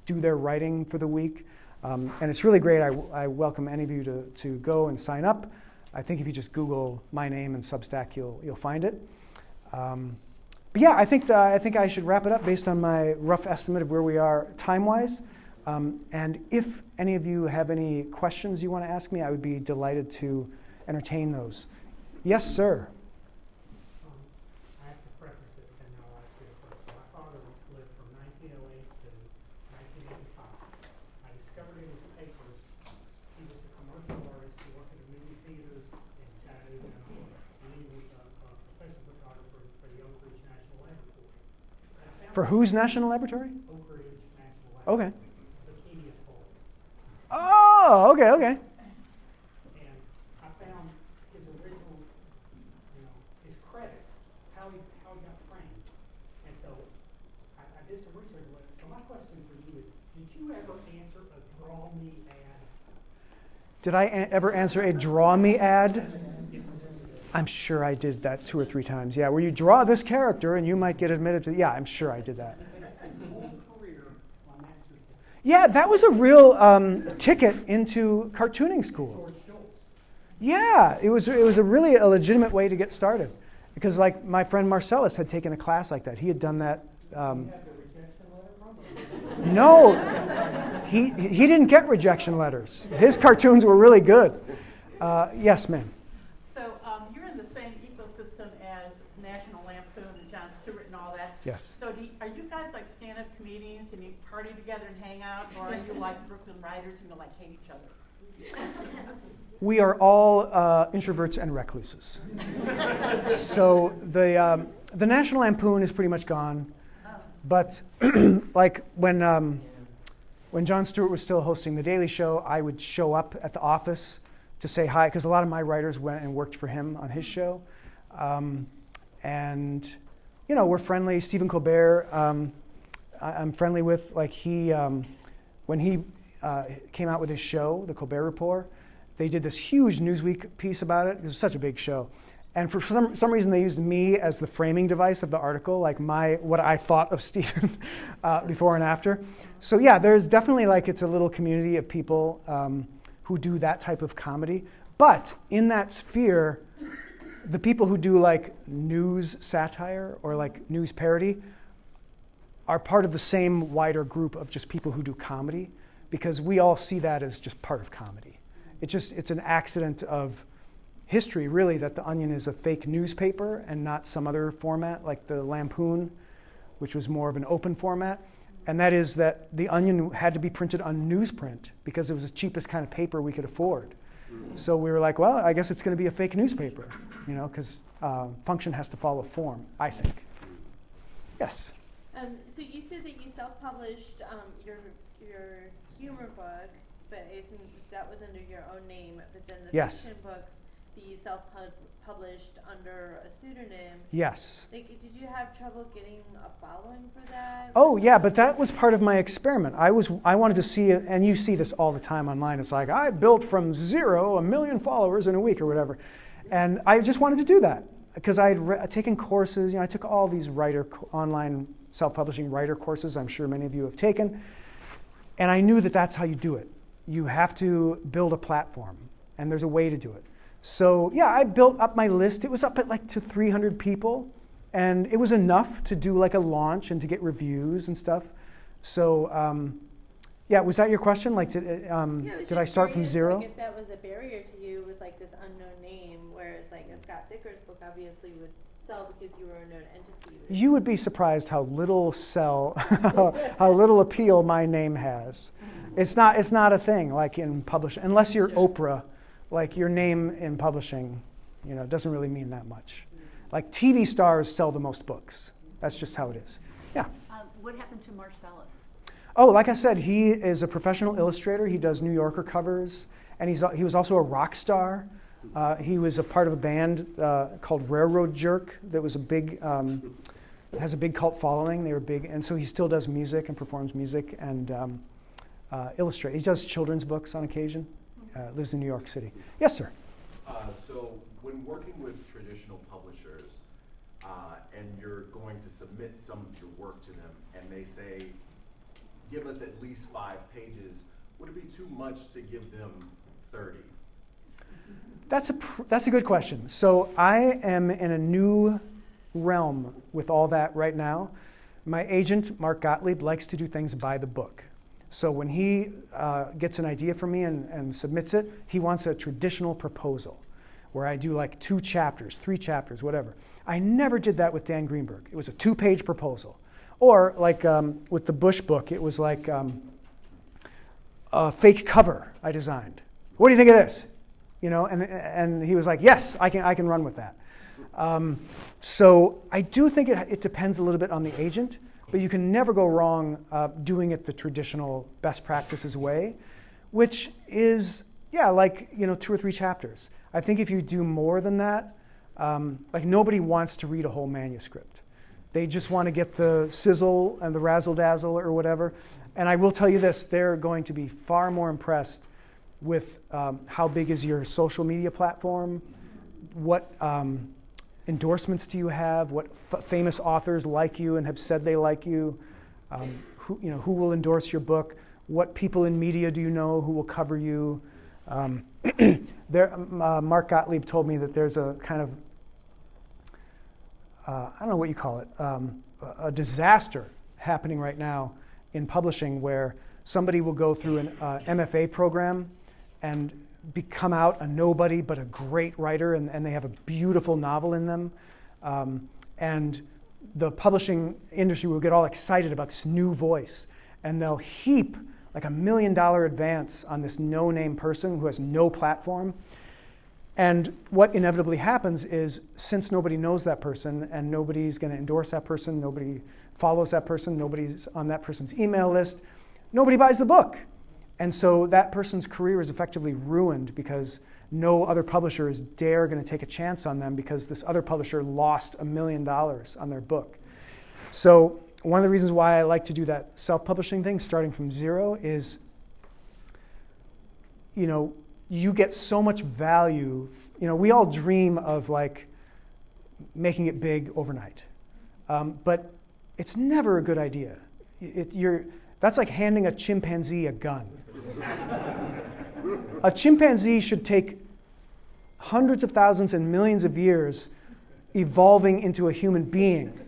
do their writing for the week. And it's really great. I welcome any of you to go and sign up. I think if you just Google my name and Substack, you'll find it. But yeah, I think I should wrap it up based on my rough estimate of where we are time-wise. And if any of you have any questions you want to ask me, I would be delighted to entertain those. Yes, sir. I have to preface it, and I'll ask you a question. My father lived from 1908 to 1985. I discovered in his papers he was a commercial artist. He worked at the movie theaters in Chattanooga, and he was a professional photographer for the Oak Ridge National Laboratory. For whose national laboratory? Oak Ridge National Okay. Laboratory. Bikini Atoll. Oh, okay. And I found his original, his credits, how he got trained. And so I did some research with it. So my question for you is, did you ever answer a draw me ad? Did I ever answer a draw me ad? I'm sure I did that 2 or 3 times. Yeah, where you draw this character and you might get admitted to. Yeah, I'm sure I did that. His whole career, my master's degree. Yeah, that was a real ticket into cartooning school. George Schultz. Yeah, it was really a legitimate way to get started. Because like my friend Marcellus had taken a class like that. He had done that. You had the rejection letter from him? No, he didn't get rejection letters. His cartoons were really good. Yes, ma'am. So you're in the same ecosystem as National Lampoon and Jon Stewart and all that. Yes. So are you guys like stand-up comedians and you party together and hang out, or are you like Brooklyn writers and you like hate each other? We are all introverts and recluses. So the National Lampoon is pretty much gone. But like when Jon Stewart was still hosting The Daily Show, I would show up at the office to say hi, because a lot of my writers went and worked for him on his show. And, we're friendly. Stephen Colbert, I'm friendly with. Like when he came out with his show, The Colbert Report, they did this huge Newsweek piece about it. It was such a big show. And for some reason, they used me as the framing device of the article, like what I thought of Stephen before and after. So yeah, there's definitely it's a little community of people who do that type of comedy. But in that sphere, the people who do news satire or news parody are part of the same wider group of just people who do comedy, because we all see that as just part of comedy. It's an accident of history, really, that The Onion is a fake newspaper and not some other format like the Lampoon, which was more of an open format. And that is that The Onion had to be printed on newsprint because it was the cheapest kind of paper we could afford. So we were like, well, I guess it's going to be a fake newspaper, because function has to follow form, I think. Yes? So you said that you self-published your humor book, but that was under your own name. But then the Yes. fiction books that you self-published under a pseudonym. Yes. Did you have trouble getting a following for that? Oh yeah, but that was part of my experiment. I wanted to see it, and you see this all the time online. It's like, I built from 0 1 million followers in a week or whatever. And I just wanted to do that because I had taken courses. I took all these online self-publishing writer courses. I'm sure many of you have taken. And I knew that that's how you do it. You have to build a platform, and there's a way to do it. So yeah, I built up my list. It was up at to 300 people, and it was enough to do a launch and to get reviews and stuff. So yeah, was that your question? Did I start from 0? If that was a barrier to you with this unknown name, whereas a Scott Dikkers book obviously would sell because you were a known entity. You would be surprised how little how little appeal my name has. It's not a thing in publishing, unless you're Oprah. Your name in publishing, doesn't really mean that much. TV stars sell the most books. That's just how it is. Yeah. What happened to Marcellus? Oh, like I said, he is a professional illustrator. He does New Yorker covers, and he was also a rock star. He was a part of a band called Railroad Jerk that was has a big cult following. They were big, and so he still does music and performs music and illustrates. He does children's books on occasion. Lives in New York City. Yes, sir. So when working with traditional publishers and you're going to submit some of your work to them and they say, give us at least 5 pages, would it be too much to give them 30? That's a good question. So I am in a new realm with all that right now. My agent, Mark Gottlieb, likes to do things by the book. So when he gets an idea from me and submits it, he wants a traditional proposal where I do like 2 chapters, 3 chapters, whatever. I never did that with Dan Greenberg. It was a 2-page proposal. Or like with the Bush book, it was like a fake cover I designed. What do you think of this? You know, and he was like, yes, I can run with that. So I do think it depends a little bit on the agent, but you can never go wrong doing it the traditional best practices way, which is, like, 2 or 3 chapters. I think if you do more than that, like nobody wants to read a whole manuscript. They just want to get the sizzle and the razzle-dazzle or whatever. And I will tell you this, they're going to be far more impressed with how big is your social media platform, what endorsements do you have, what famous authors like you and have said they like you, who will endorse your book, what people in media do you know who will cover you. Mark Gottlieb told me that there's a kind of, I don't know what you call it, a disaster happening right now in publishing where somebody will go through an MFA program and become out a nobody but a great writer, and they have a beautiful novel in them. And the publishing industry will get all excited about this new voice, and they'll heap like $1 million advance on this no-name person who has no platform. And what inevitably happens is, since nobody knows that person and nobody's going to endorse that person, nobody follows that person, nobody's on that person's email list, nobody buys the book. And so that person's career is effectively ruined because no other publisher is going to take a chance on them because this other publisher lost $1 million on their book. So one of the reasons why I like to do that self-publishing thing, starting from zero, is, you get so much value. We all dream of like making it big overnight, but it's never a good idea. That's like handing a chimpanzee a gun. A chimpanzee should take hundreds of thousands and millions of years evolving into a human being,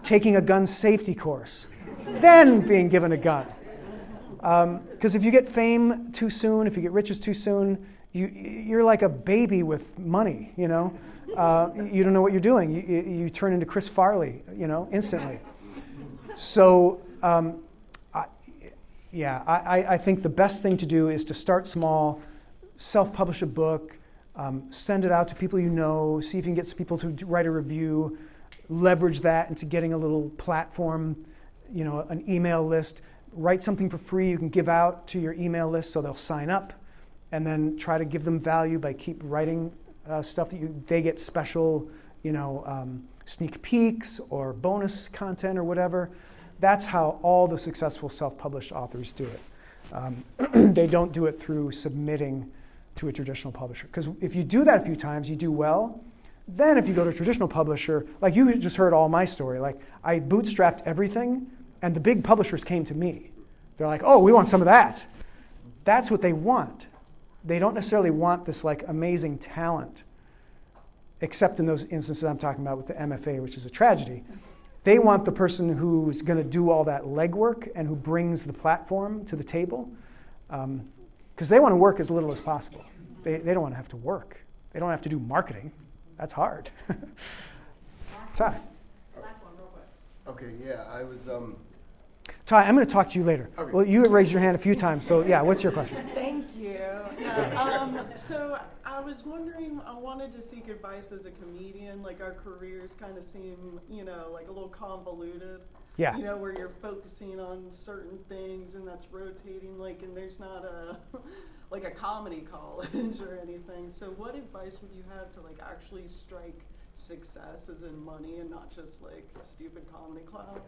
taking a gun safety course, then being given a gun. Because if you get fame too soon, if you get riches too soon, you're like a baby with money, You don't know what you're doing. You turn into Chris Farley, instantly. So, I think the best thing to do is to start small, self-publish a book, send it out to people you know, see if you can get some people to write a review, leverage that into getting a little platform, an email list. Write something for free you can give out to your email list so they'll sign up, and then try to give them value by keep writing stuff that they get special, sneak peeks or bonus content or whatever. That's how all the successful self-published authors do it. They don't do it through submitting to a traditional publisher. Because if you do that a few times, you do well. Then if you go to a traditional publisher, like you just heard all my story, like I bootstrapped everything, and the big publishers came to me. They're like, oh, we want some of that. That's what they want. They don't necessarily want this like amazing talent, except in those instances I'm talking about with the MFA, which is a tragedy. They want the person who's going to do all that legwork and who brings the platform to the table, because they want to work as little as possible. They don't want to have to work. They don't have to do marketing. That's hard. Ty. Last one, real quick. Okay, yeah, I was. Ty, I'm going to talk to you later. Okay. Well, you raised your hand a few times, so yeah, what's your question? Thank you. So I was wondering, I wanted to seek advice as a comedian. Like our careers kind of seem, like a little convoluted. Yeah. Where you're focusing on certain things and that's rotating, and there's not a like a comedy college or anything. So what advice would you have to actually strike success as in money and not just like a stupid comedy club?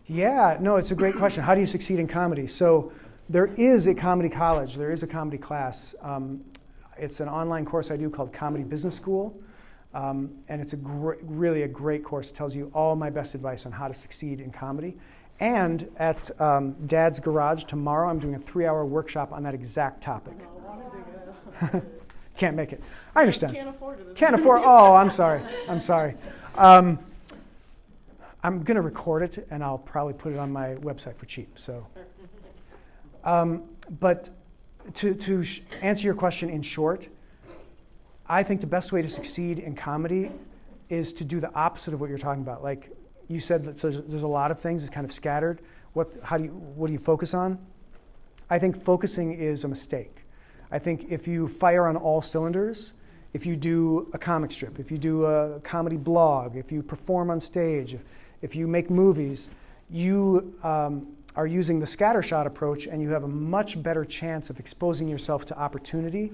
Yeah, no, it's a great question. How do you succeed in comedy? So there is a comedy college. There is a comedy class. It's an online course I do called Comedy Business School. And it's really a great course. It tells you all my best advice on how to succeed in comedy. And at Dad's Garage tomorrow, I'm doing a 3-hour workshop on that exact topic. I wanted to go. Can't make it. I understand. Can't afford it. Can't afford. Oh, I'm sorry. I'm going to record it, and I'll probably put it on my website for cheap. So, But to answer your question in short, I think the best way to succeed in comedy is to do the opposite of what you're talking about. Like you said, that there's a lot of things that's kind of scattered. What do you focus on? I think focusing is a mistake. I think if you fire on all cylinders, if you do a comic strip, if you do a comedy blog, if you perform on stage, if you make movies, you are using the scattershot approach, and you have a much better chance of exposing yourself to opportunity,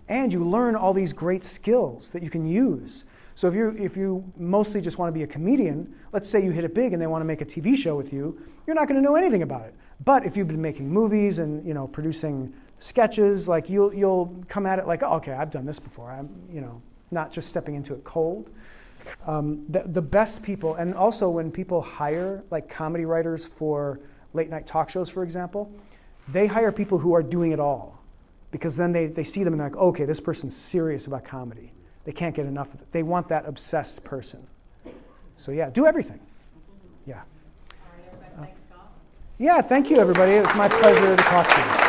and you learn all these great skills that you can use. So if you mostly just want to be a comedian, let's say you hit it big and they want to make a TV show with you, you're not going to know anything about it. But if you've been making movies and producing sketches, like you'll come at it like, oh, okay, I've done this before. I'm not just stepping into it cold. The best people, and also when people hire like comedy writers for late night talk shows, for example, they hire people who are doing it all, because then they see them and they're like, okay, this person's serious about comedy. They can't get enough of it. They want that obsessed person. So yeah, do everything. Yeah. All right, everybody, thanks, Scott. Yeah, thank you, everybody. It was my pleasure to talk to you.